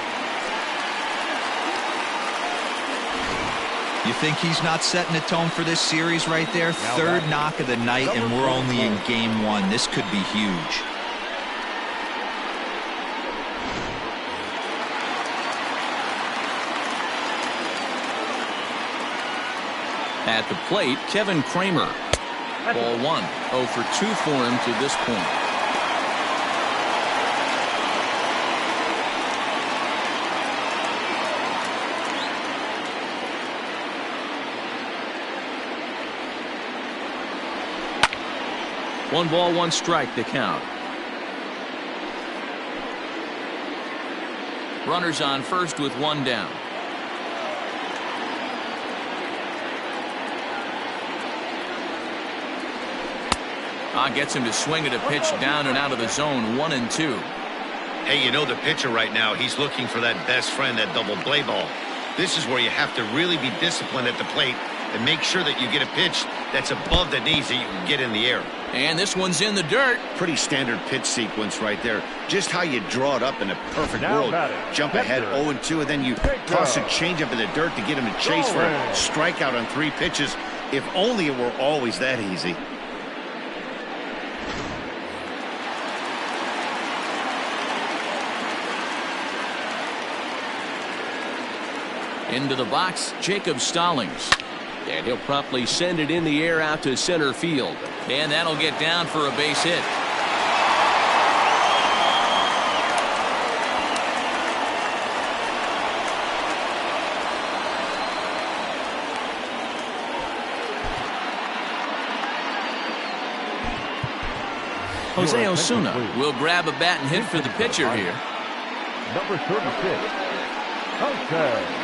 You think he's not setting the tone for this series right there? Third knock of the night, and we're only in game 1. This could be huge. At the plate, Kevin Kramer. Ball 1. 0 for 2 for him to this point. One ball, 1 strike to count. Runners on first with 1 down. Gets him to swing at a pitch down and out of the zone. 1-2. Hey, you know the pitcher right now, he's looking for that best friend, that double play ball. This is where you have to really be disciplined at the plate and make sure that you get a pitch that's above the knees that you can get in the air. And this one's in the dirt. Pretty standard pitch sequence right there. Just how you draw it up in a perfect Now world. batting, Jump ahead 0-2, and then you toss a changeup in the dirt to get him to chase for a strikeout on 3 pitches. If only it were always that easy. Into the box, Jacob Stallings. And he'll promptly send it in the air out to center field. And that'll get down for a base hit. Jose Osuna will grab a bat and hit for the pitcher here. Number 36, Jose Osuna.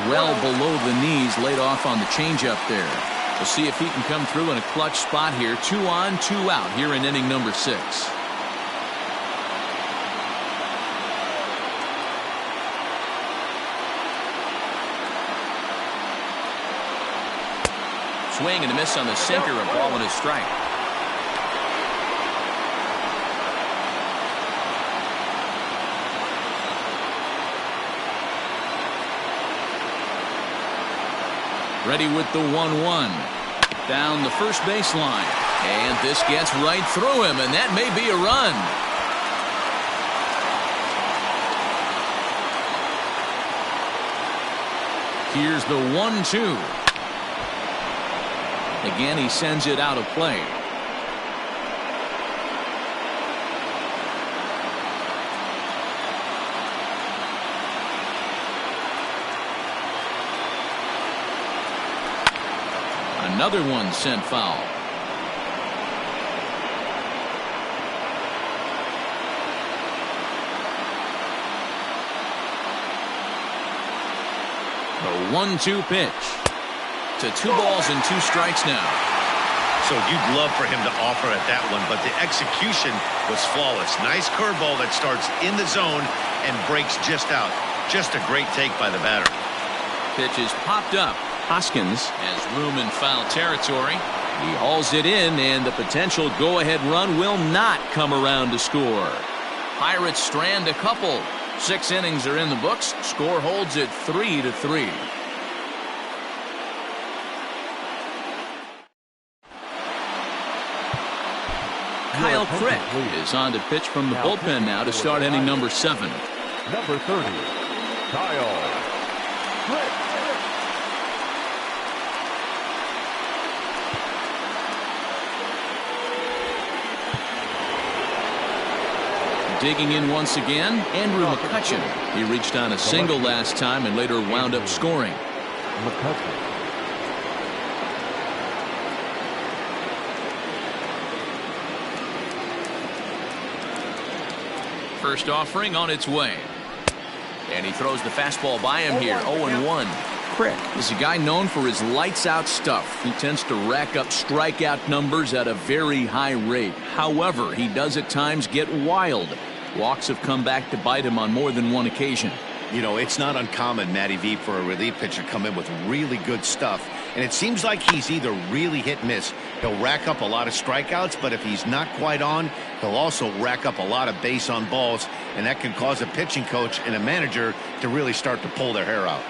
Well below the knees, laid off on the changeup there. We'll see if he can come through in a clutch spot here. 2 on, 2 out here in inning number 6. Swing and a miss on the sinker, a ball and a strike. Ready with the 1-1. Down the first baseline. And this gets right through him, and that may be a run. Here's the 1-2. Again, he sends it out of play. Another one sent foul. The 1-2 pitch. To 2 balls and 2 strikes now. So you'd love for him to offer at that one, but the execution was flawless. Nice curveball that starts in the zone and breaks just out. Just a great take by the batter. Pitch is popped up. Hoskins has room in foul territory. He hauls it in, and the potential go-ahead run will not come around to score. Pirates strand a couple. 6 innings are in the books. Score holds at 3-3. Kyle Crick is on to pitch from the bullpen now to start inning number 7. Number 30, Kyle Crick. Digging in once again, Andrew McCutchen. He reached on a single last time and later wound up scoring. McCutchen. First offering on its way. And he throws the fastball by him here. 0-1. Crick is a guy known for his lights-out stuff. He tends to rack up strikeout numbers at a very high rate. However, he does at times get wild. Walks have come back to bite him on more than one occasion. You know, it's not uncommon, Matty V, for a relief pitcher to come in with really good stuff. And it seems like he's either really hit and miss. He'll rack up a lot of strikeouts, but if he's not quite on, he'll also rack up a lot of base on balls. And that can cause a pitching coach and a manager to really start to pull their hair out.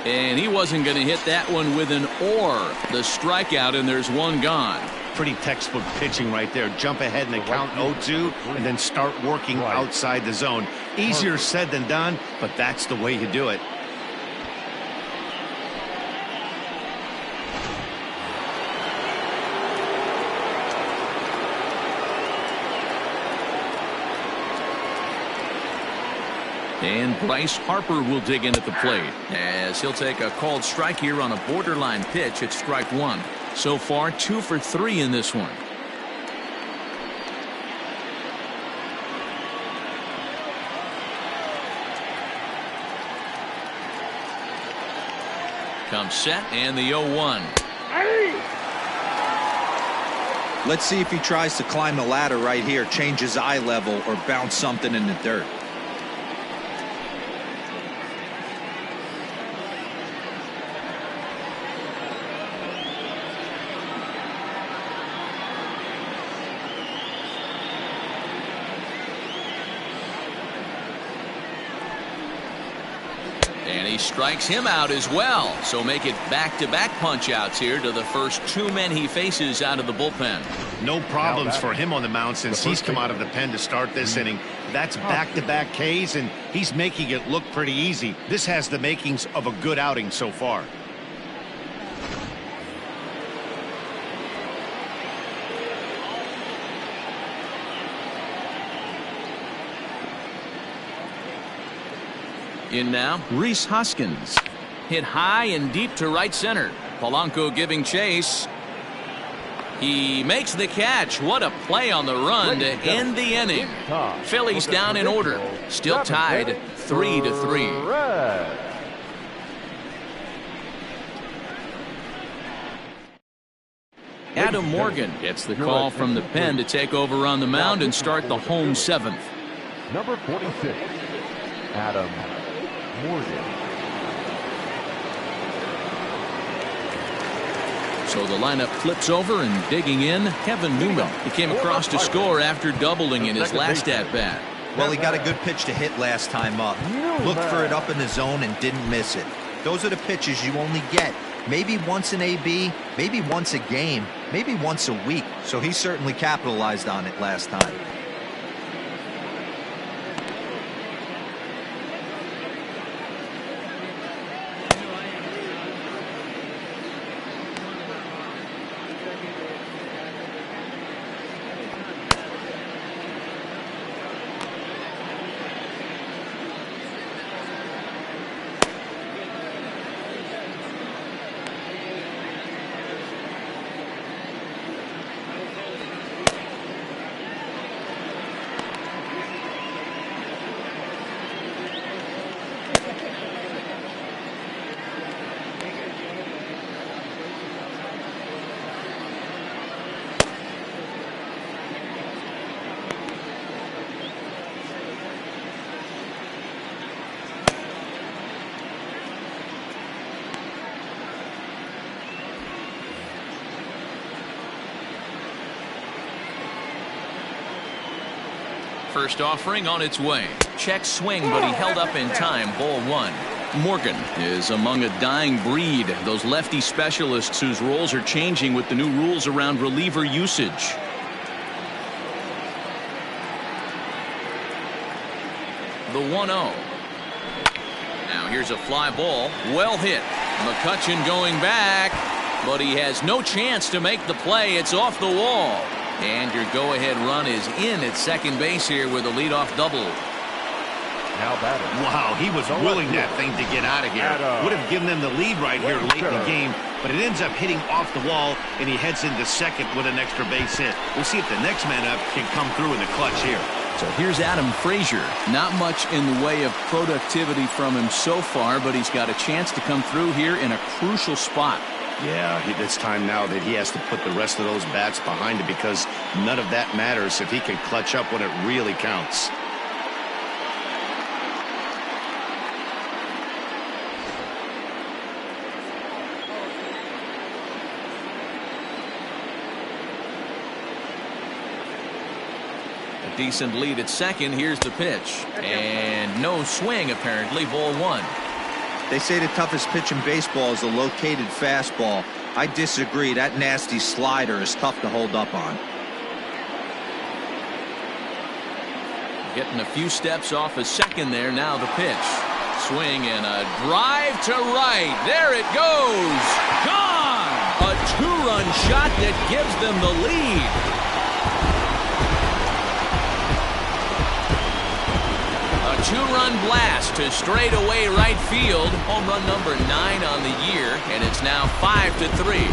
And he wasn't going to hit that one with an or. The strikeout, and there's one gone. Pretty textbook pitching right there. Jump ahead in the count 0-2 and then start working outside the zone. Easier said than done, but that's the way you do it. And Bryce Harper will dig in at the plate as he'll take a called strike here on a borderline pitch at strike 1. So far 2 for 3 in this one. Comes set and the 0-1. Let's see if he tries to climb the ladder right here, change his eye level, or bounce something in the dirt. And he strikes him out as well. So make it back-to-back punch-outs here to the first 2 men he faces out of the bullpen. No problems for him on the mound since he's come out of the pen to start this inning. That's back-to-back Ks, and he's making it look pretty easy. This has the makings of a good outing so far. In now, Rhys Hoskins. Hit high and deep to right center. Polanco giving chase. He makes the catch. What a play on the run to end the inning. Phillies down in order. Still tied 3-3. Adam Morgan gets the call from the pen to take over on the mound and start the home seventh. Number 46, Adam Morgan. So the lineup flips over, and digging in, Kevin Newman. He came across to score after doubling in his last at-bat. Well, he got a good pitch to hit last time up. Looked for it up in the zone and didn't miss it. Those are the pitches you only get maybe once in AB, maybe once a game, maybe once a week. So he certainly capitalized on it last time. First offering on its way. Check swing, but he held up in time. Ball one. Morgan is among a dying breed. Those lefty specialists whose roles are changing with the new rules around reliever usage. The 1-0. Now here's a fly ball. Well hit. McCutchen going back, but he has no chance to make the play. It's off the wall. And your go-ahead run is in at second base here with a leadoff double. Now batting. Wow, he was willing that thing to get out of here. Would have given them the lead right here late in the game, but it ends up hitting off the wall, and he heads into second with an extra base hit. We'll see if the next man up can come through in the clutch here. So here's Adam Frazier. Not much in the way of productivity from him so far, but he's got a chance to come through here in a crucial spot. Yeah, it's time now that he has to put the rest of those bats behind it, because none of that matters if he can clutch up when it really counts. A decent lead at second. Here's the pitch. And no swing, apparently. Ball one. They say the toughest pitch in baseball is a located fastball. I disagree. That nasty slider is tough to hold up on. Getting a few steps off a second there. Now the pitch. Swing and a drive to right. There it goes. Gone! A two-run shot that gives them the lead. Two-run blast to straightaway right field. Home run number 9 on the year, and it's now 5-3.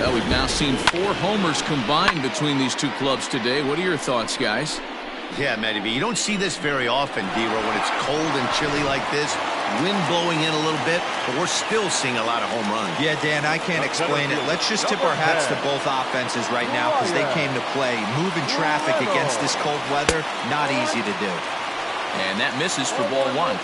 Well, we've now seen 4 homers combined between these two clubs today. What are your thoughts, guys? Yeah, Matty B, you don't see this very often, D-Row, when it's cold and chilly like this. Wind blowing in a little bit, but we're still seeing a lot of home runs. Yeah, Dan, I can't explain it. Let's just tip our hats to both offenses right now, because they came to play. Moving traffic against this cold weather, not easy to do. And that misses for ball one.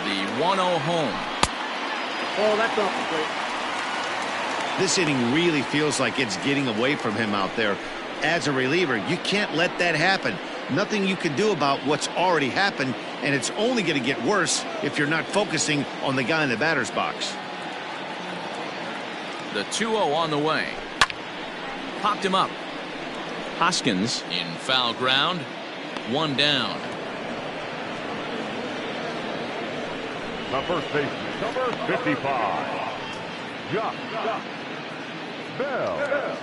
The 1-0 home. Oh, that's off the plate. This inning really feels like it's getting away from him out there. As a reliever, you can't let that happen. Nothing you can do about what's already happened, and it's only going to get worse if you're not focusing on the guy in the batter's box. The 2-0 on the way. Popped him up. Hoskins in foul ground. One down. The first baseman, number 55, Josh Bell.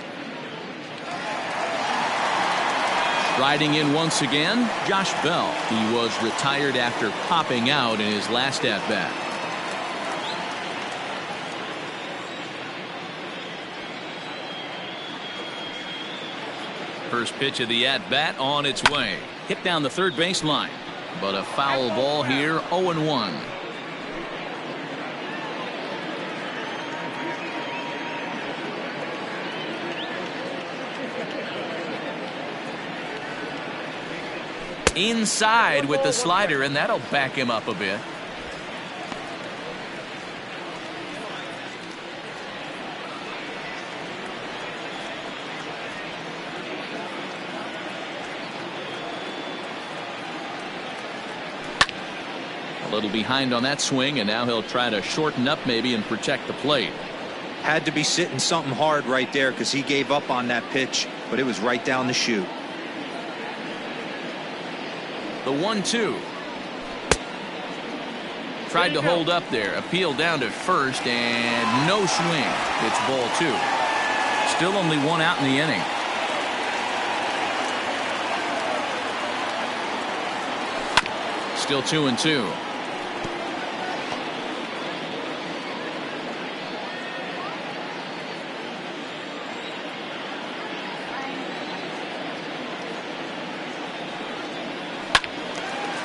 Striding in once again, Josh Bell. He was retired after popping out in his last at-bat. First pitch of the at-bat on its way. Hit down the third baseline. But a foul ball here, 0-1. Inside with the slider, and that'll back him up a bit. A little behind on that swing, and now he'll try to shorten up maybe and protect the plate. Had to be sitting something hard right there because he gave up on that pitch, but it was right down the chute. The 1-2. Tried to hold up there. Appeal down to first, and no swing. It's ball 2. Still only one out in the inning. Still 2-2.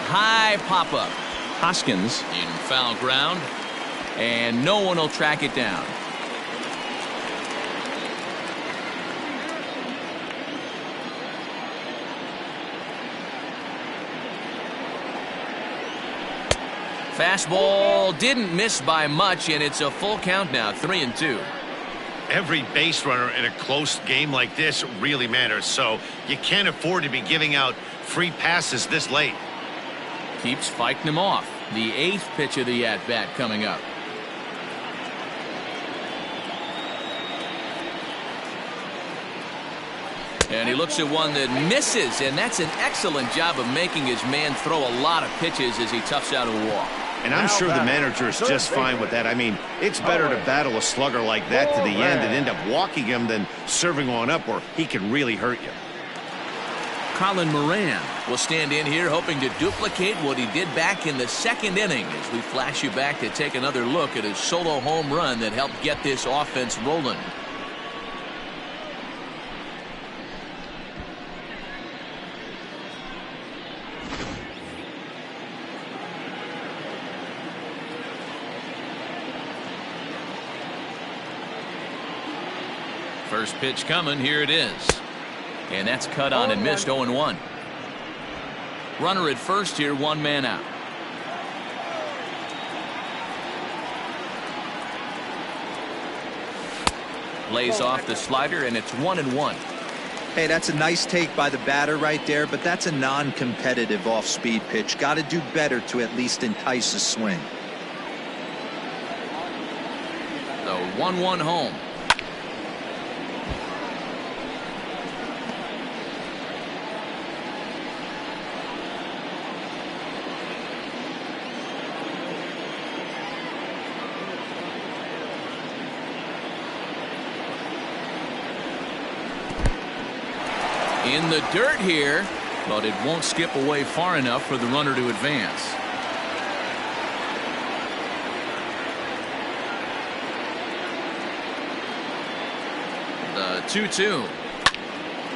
High pop-up. Hoskins in foul ground, and no one will track it down. Fastball didn't miss by much, and it's a full count now, 3-2. Every base runner in a close game like this really matters, so you can't afford to be giving out free passes this late. Keeps fighting him off. The 8th pitch of the at-bat coming up. And he looks at one that misses, and that's an excellent job of making his man throw a lot of pitches as he toughs out a walk. And I'm sure the manager is just fine with that. I mean, it's better to battle a slugger like that to the end and end up walking him than serving one up where he can really hurt you. Colin Moran will stand in here hoping to duplicate what he did back in the 2nd inning as we flash you back to take another look at his solo home run that helped get this offense rolling. First pitch coming, here it is. And that's cut on and missed, 0-1. Runner at first here, one man out. Lays off the slider, and it's 1-1. Hey, that's a nice take by the batter right there, but that's a non-competitive off-speed pitch. Got to do better to at least entice a swing. The 1-1 home. In the dirt here, but it won't skip away far enough for the runner to advance. The 2-2,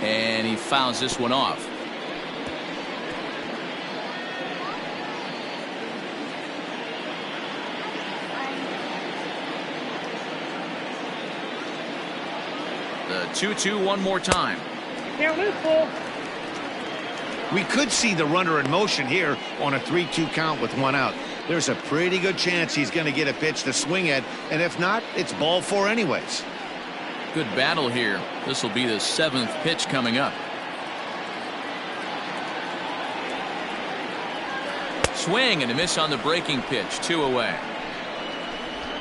and he fouls this one off. The 2-2 one more time. We could see the runner in motion here on a 3-2 count with one out. There's a pretty good chance he's going to get a pitch to swing at, and if not, it's ball 4 anyways. Good battle here. This will be the 7th pitch coming up. Swing and a miss on the breaking pitch, 2 away.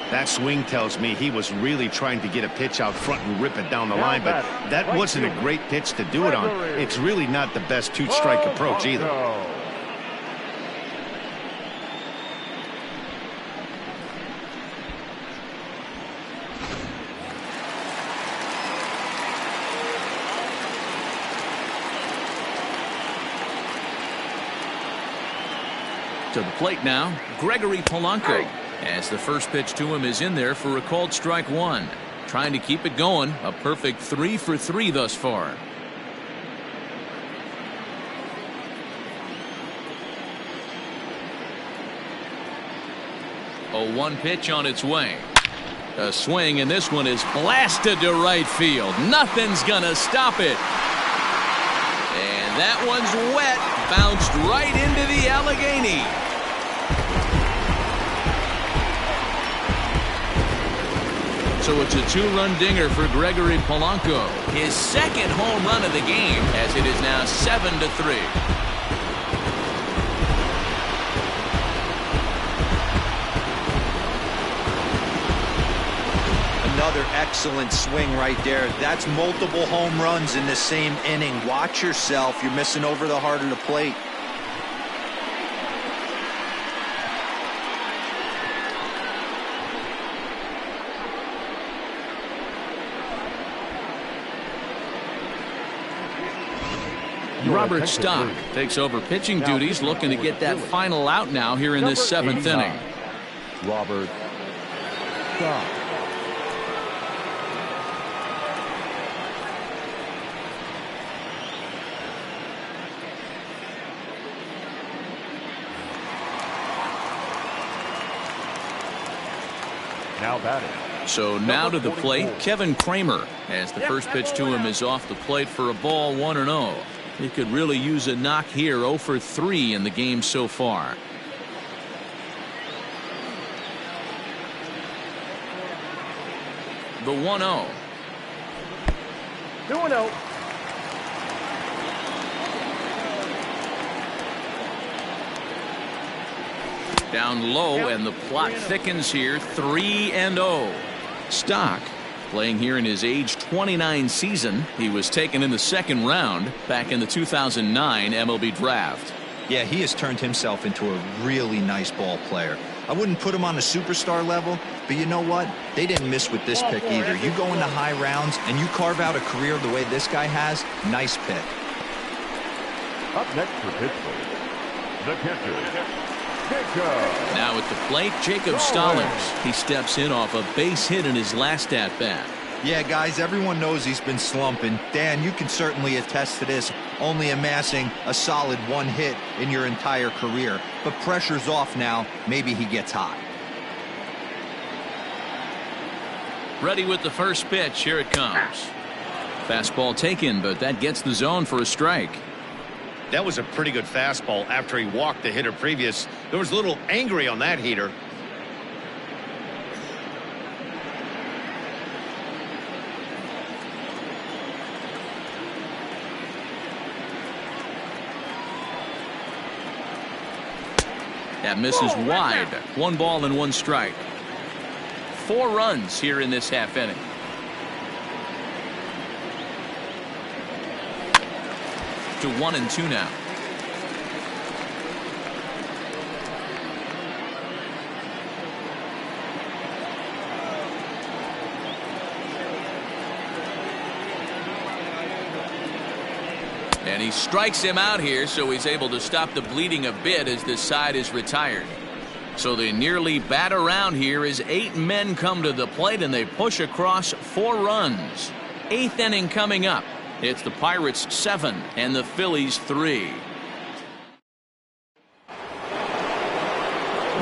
That swing tells me he was really trying to get a pitch out front and rip it down the line, but that wasn't a great pitch to do it on. It's really not the best two-strike approach either. To the plate now, Gregory Polanco, as the first pitch to him is in there for a called strike one. Trying to keep it going, a perfect 3 for 3 thus far. A 1 pitch on its way. A swing, and this one is blasted to right field. Nothing's gonna stop it. And that one's wet, bounced right into the Allegheny. So it's a 2-run dinger for Gregory Polanco, his second home run of the game, as it is now 7-3. Another excellent swing right there. That's multiple home runs in the same inning. Watch yourself. You're missing over the heart of the plate. Robert Stock takes over pitching duties, looking to get that final out now here in this 7th inning. Robert Stock. Now batting. So now to the plate, Kevin Kramer, as the first pitch to him is off the plate for a ball, 1-0. He could really use a knock here. 0 for 3 in the game so far. The 1-0. 2-0. Down low, and the plot thickens here. 3-0. Stock playing here in his age 29 season. He was taken in the 2nd round back in the 2009 MLB draft. Yeah, he has turned himself into a really nice ball player. I wouldn't put him on a superstar level, but you know what? They didn't miss with this pick either. You go into high rounds and you carve out a career the way this guy has. Nice pick. Up next for Pittsburgh, the catcher, Now at the plate, Jacob Stallings. He steps in off a base hit in his last at-bat. Yeah, guys, everyone knows he's been slumping. Dan, you can certainly attest to this, only amassing a solid 1 hit in your entire career. But pressure's off now. Maybe he gets hot. Ready with the first pitch. Here it comes. Fastball taken, but that gets the zone for a strike. That was a pretty good fastball after he walked the hitter previous. There was a little angry on that heater. That misses wide. 1 ball and 1 strike. 4 runs here in this half inning. To 1-2 now. And he strikes him out here, so he's able to stop the bleeding a bit as this side is retired. So they nearly bat around here as 8 men come to the plate and they push across 4 runs. 8th inning coming up. It's the Pirates 7 and the Phillies 3.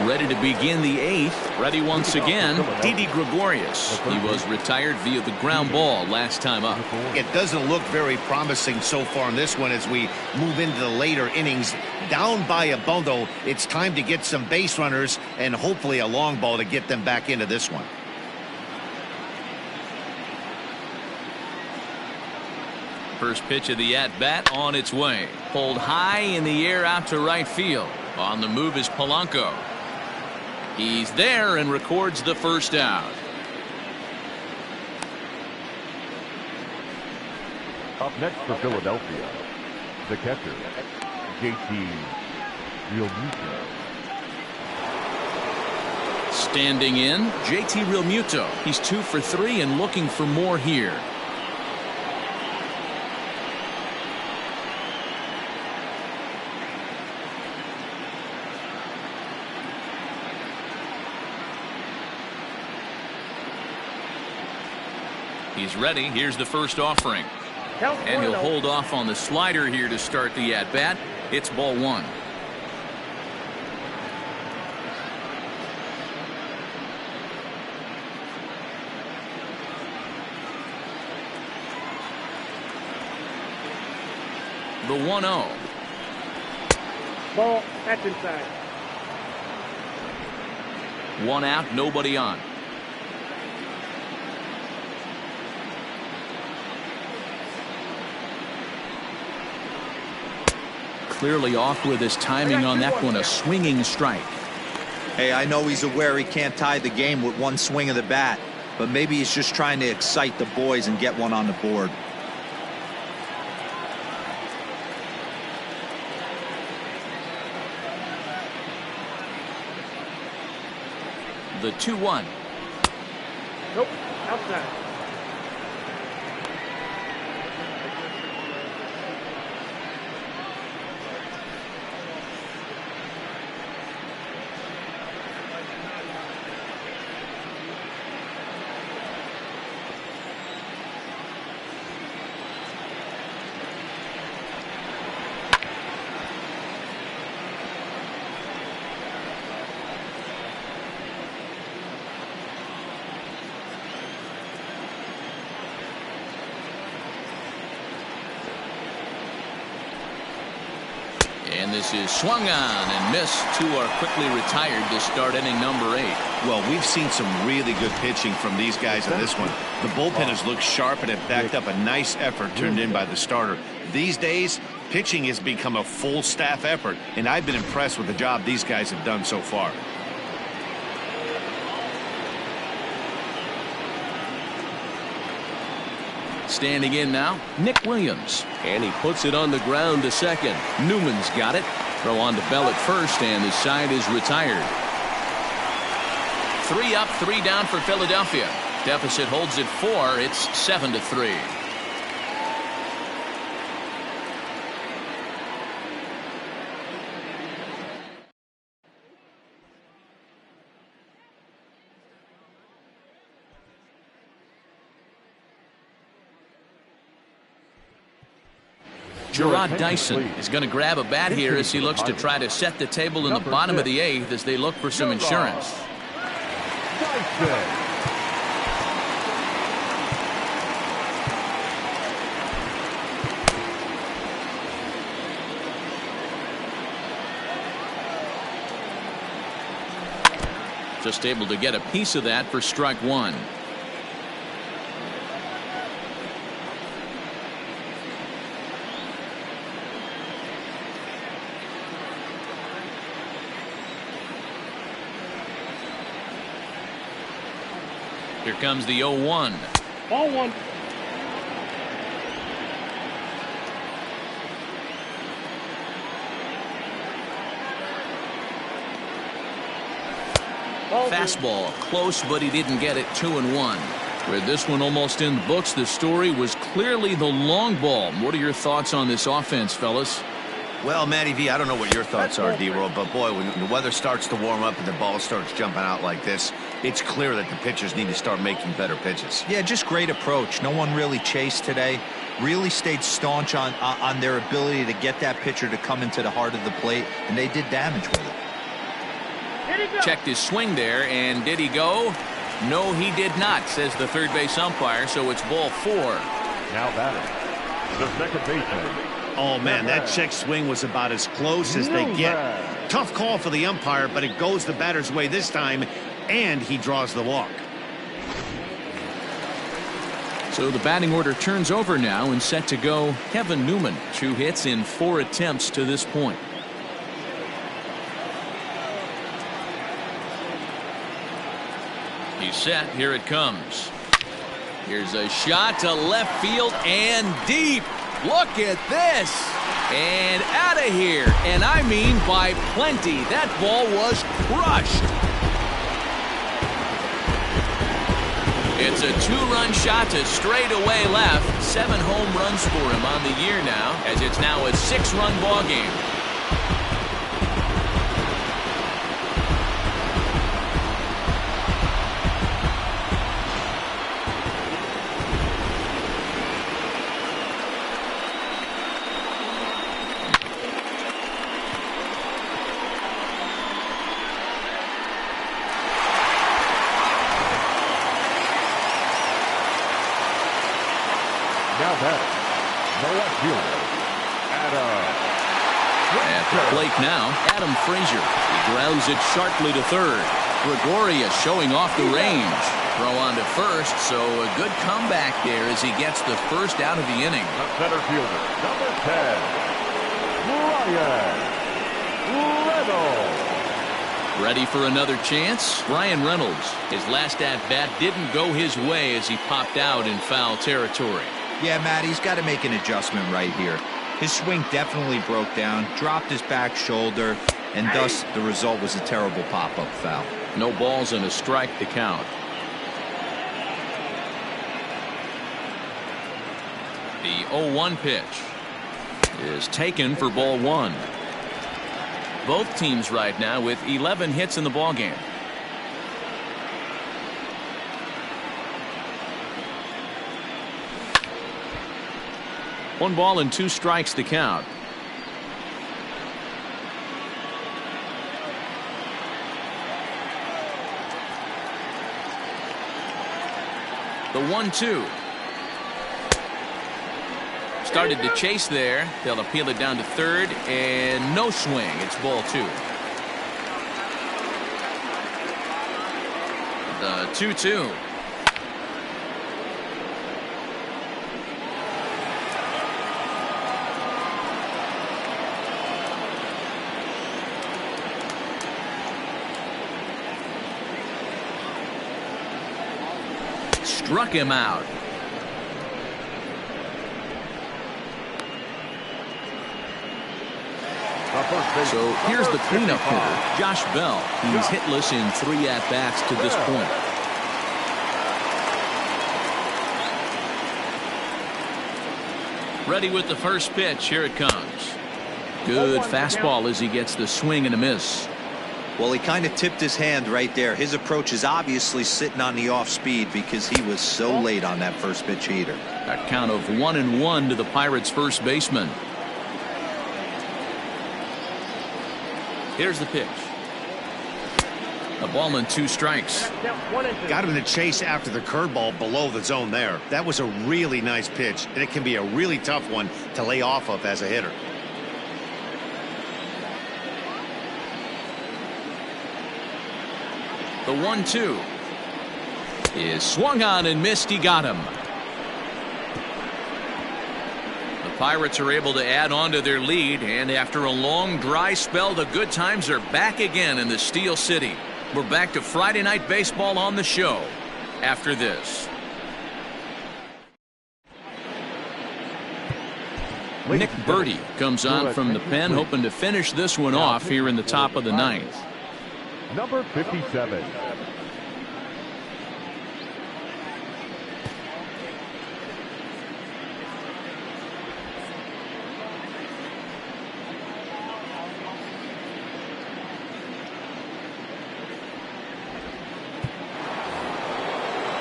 Ready to begin the 8th. Ready once again, Didi Gregorius. He was retired via the ground ball last time up. It doesn't look very promising so far in this one as we move into the later innings. Down by a bundle, it's time to get some base runners and hopefully a long ball to get them back into this one. First pitch of the at-bat on its way. Pulled high in the air out to right field. On the move is Polanco. He's there and records the first out. Up next for Philadelphia, the catcher, JT Realmuto. Standing in, JT Realmuto. He's 2 for 3 and looking for more here. He's ready. Here's the first offering. And he'll hold off on the slider here to start the at-bat. It's ball 1. The 1-0. Ball, that's inside. 1 out, nobody on. Clearly off with his timing on that one, a swinging strike. Hey, I know he's aware he can't tie the game with one swing of the bat, but maybe he's just trying to excite the boys and get one on the board. The 2-1. Nope, outside. And this is swung on and missed. 2 are quickly retired to start inning number 8. Well, we've seen some really good pitching from these guys in this one. The bullpen has looked sharp and have backed up a nice effort turned in by the starter. These days, pitching has become a full staff effort, and I've been impressed with the job these guys have done so far. Standing in now, Nick Williams. And he puts it on the ground to second. Newman's got it. Throw on to Bell at first, and the side is retired. 3 up, 3 down for Philadelphia. Deficit holds at 4. It's 7-3. Gerard Dyson is going to grab a bat here as he looks to try to set the table in the bottom of the 8th as they look for some insurance. Just able to get a piece of that for strike 1. Here comes the 0-1. Ball 1. Fastball close, but he didn't get it. 2-1. With this one almost in the books, the story was clearly the long ball. What are your thoughts on this offense, fellas? Well, Matty V, I don't know what your thoughts are, D-Roll, but boy, when the weather starts to warm up and the ball starts jumping out like this, it's clear that the pitchers need to start making better pitches. Yeah, just great approach. No one really chased today. Really stayed staunch on their ability to get that pitcher to come into the heart of the plate, and they did damage with it. Checked his swing there, and did he go? No, he did not, says the third base umpire, so it's ball 4. Now batting, the second baseman. Oh, man, that check swing was about as close as they get. Tough call for the umpire, but it goes the batter's way this time, and he draws the walk. So the batting order turns over now and set to go Kevin Newman. 2 hits in 4 attempts to this point. He's set. Here it comes. Here's a shot to left field and deep. Look at this. And out of here. And I mean by plenty. That ball was crushed. It's a two-run shot to straightaway left. 7 home runs for him on the year now, as it's now a 6-run ball game. At the plate now, Adam Frazier. He grounds it sharply to third. Gregorius showing off the range. Throw on to first, so a good comeback there as he gets the first out of the inning. The center fielder, number 10, Brian Reynolds. Ready for another chance? Brian Reynolds. His last at-bat didn't go his way as he popped out in foul territory. Yeah, Matt, he's got to make an adjustment right here. His swing definitely broke down, dropped his back shoulder, and thus the result was a terrible pop-up foul. No balls and a strike to count. The 0-1 pitch is taken for ball 1. Both teams right now with 11 hits in the ballgame. One ball and 2 strikes to count. The 1-2. Started to chase there. They'll appeal it down to third, and no swing. It's ball 2. The 2-2. Struck him out. So here's the cleanup hitter, Josh Bell. He's hitless in 3 at-bats to this point. Ready with the first pitch. Here it comes. Good fastball as he gets the swing and a miss. Well, he kind of tipped his hand right there. His approach is obviously sitting on the off speed because he was so late on that first pitch heater. A count of 1-1 to the Pirates' first baseman. Here's the pitch. A ball and 2 strikes. Got him to chase after the curveball below the zone there. That was a really nice pitch, and it can be a really tough one to lay off of as a hitter. The 1-2 is swung on and missed. He got him. The Pirates are able to add on to their lead, and after a long dry spell, the good times are back again in the Steel City. We're back to Friday Night Baseball on the show after this. Nick Berti comes on from the pen, hoping to finish this one off here in the top of the 9th. Number 57.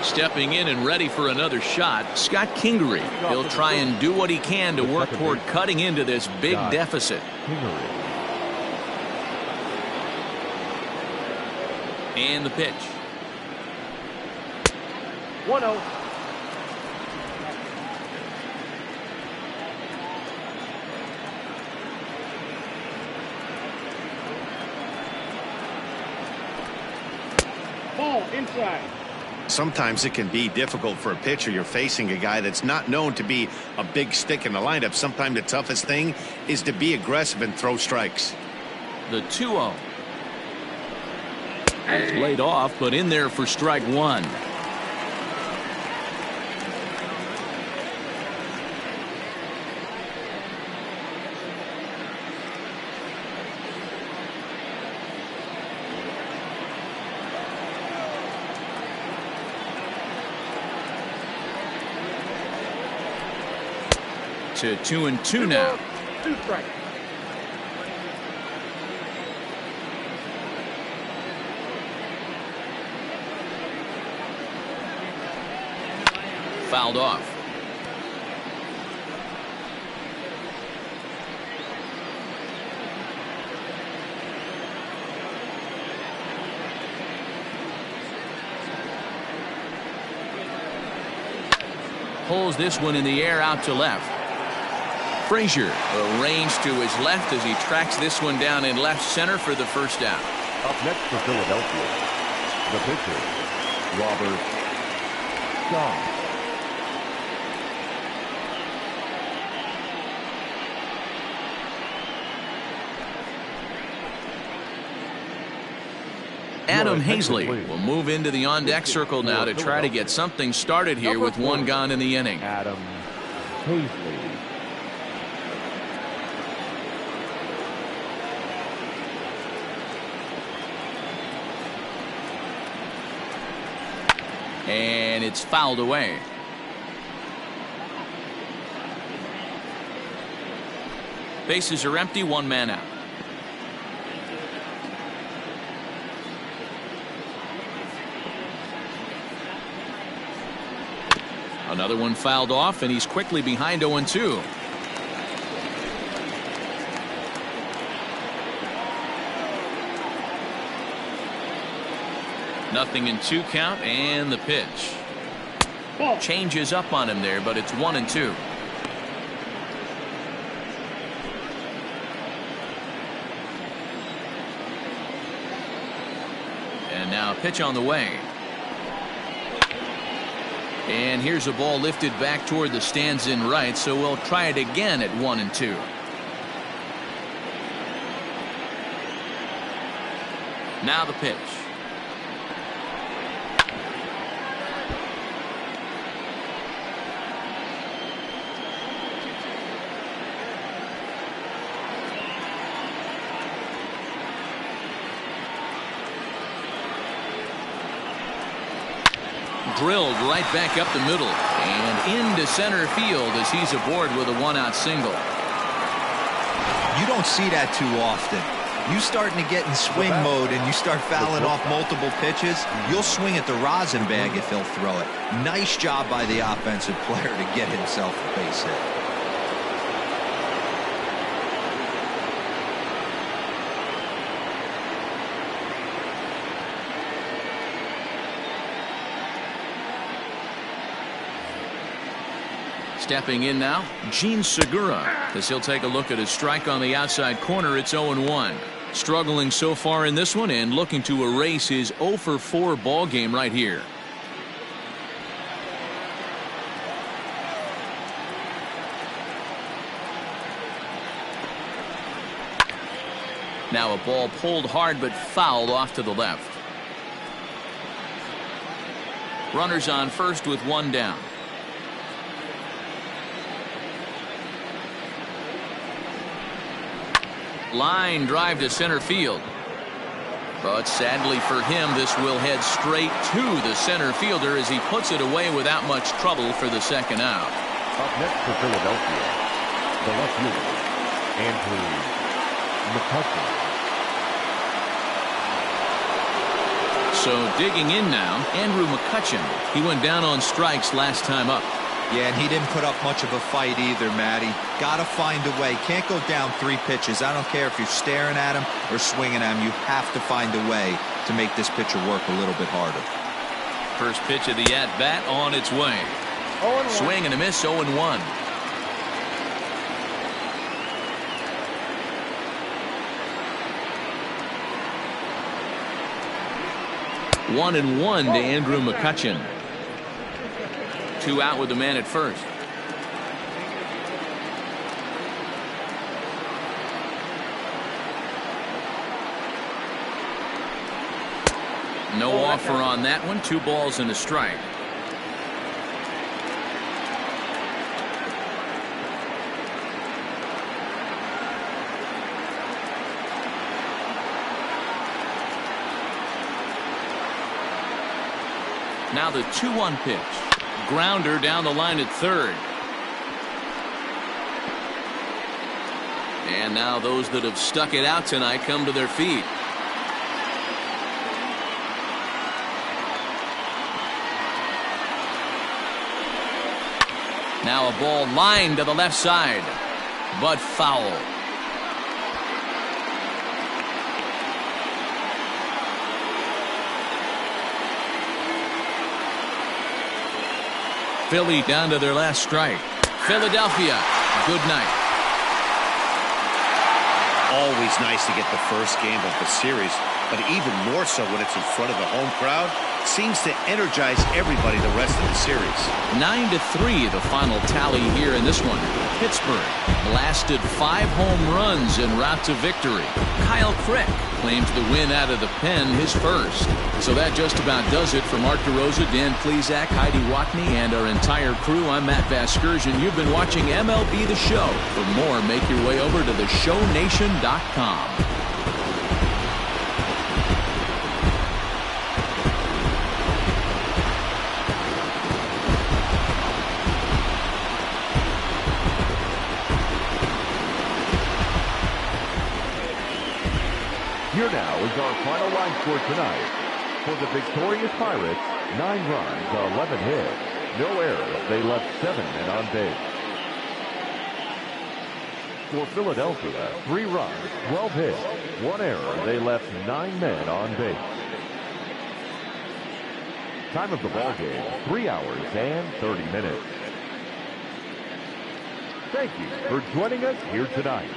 Stepping in and ready for another shot, Scott Kingery. He'll try and do what he can to work toward cutting into this big deficit. And the pitch. 1-0. Ball inside. Sometimes it can be difficult for a pitcher. You're facing a guy that's not known to be a big stick in the lineup. Sometimes the toughest thing is to be aggressive and throw strikes. The 2-0. It's laid off, but in there for strike one. To 2-2 now. 2 strikes. Fouled off. Pulls this one in the air out to left. Frazier arranged to his left as he tracks this one down in left center for the first out. Up next for Philadelphia, the pitcher, Robert Shaw. Adam Hazley will move into the on-deck circle now to try to get something started here with one gone in the inning. Adam Hazley. And it's fouled away. Bases are empty, one man out. Another one fouled off, and he's quickly behind 0-2. Nothing in 2 count, and the pitch. Ball. Changes up on him there, but it's 1-2. And now a pitch on the way. And here's a ball lifted back toward the stands in right, so we'll try it again at 1-2. Now the pitch. Drilled right back up the middle and into center field as he's aboard with a 1-out single. You don't see that too often. You starting to get in swing mode and you start fouling off multiple pitches, you'll swing at the rosin bag if he'll throw it. Nice job by the offensive player to get himself a base hit. Stepping in now, Gene Segura, as he'll take a look at his strike on the outside corner. It's 0-1. Struggling so far in this one and looking to erase his 0-for-4 ball game right here. Now a ball pulled hard but fouled off to the left. Runners on first with one down. Line drive to center field. But sadly for him, this will head straight to the center fielder as he puts it away without much trouble for the second out. Up next for Philadelphia, the left fielder, Andrew McCutcheon. So digging in now, Andrew McCutcheon. He went down on strikes last time up. Yeah, and he didn't put up much of a fight either, Matty. Got to find a way. Can't go down 3 pitches. I don't care if you're staring at him or swinging at him. You have to find a way to make this pitcher work a little bit harder. First pitch of the at-bat on its way. 0-1. Swing and a miss, 0-1. One and one to Andrew McCutcheon. 2 out with the man at first. No offer on that one. 2 balls and a strike. Now the 2-1 pitch. Grounder down the line at third. And now those that have stuck it out tonight come to their feet. Now a ball lined to the left side, but foul. Philly down to their last strike. Philadelphia, good night. Always nice to get the first game of the series, but even more so when it's in front of the home crowd. Seems to energize everybody the rest of the series. 9-3 the final tally here in this one. Pittsburgh blasted 5 home runs en route to victory. Kyle Crick claims the win out of the pen, his first. So that just about does it for Mark DeRosa, Dan Plesac, Heidi Watney, and our entire crew. I'm Matt Vasgersian. You've been watching MLB The Show. For more, make your way over to theshownation.com. Here now is our final line score tonight. For the victorious Pirates, 9 runs, 11 hits, no errors. They left 7 men on base. For Philadelphia, 3 runs, 12 hits, 1 error. They left 9 men on base. Time of the ball game, 3 hours and 30 minutes. Thank you for joining us here tonight.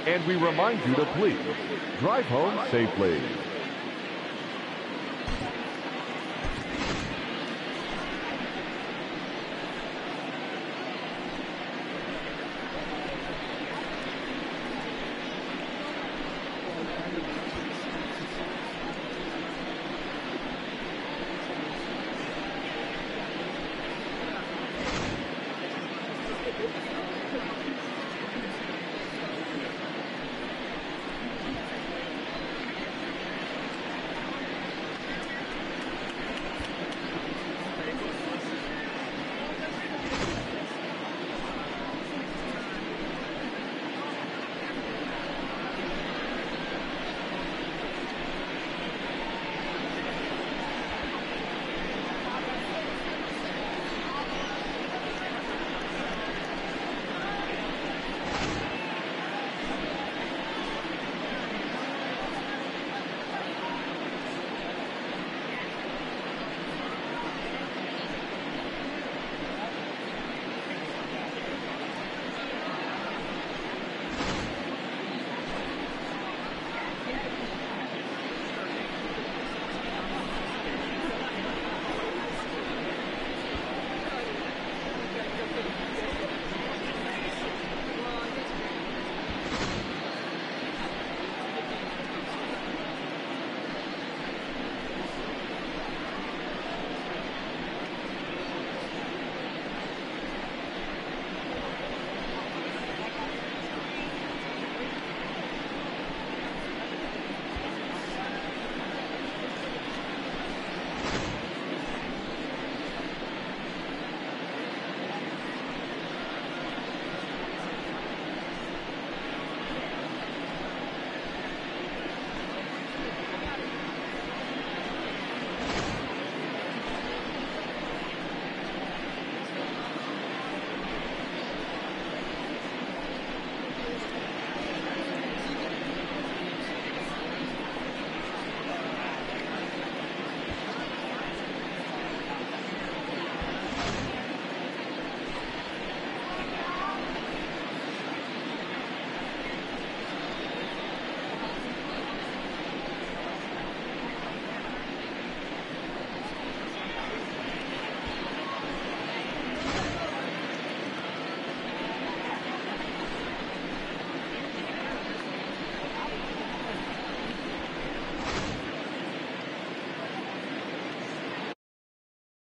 And we remind you to please drive home safely.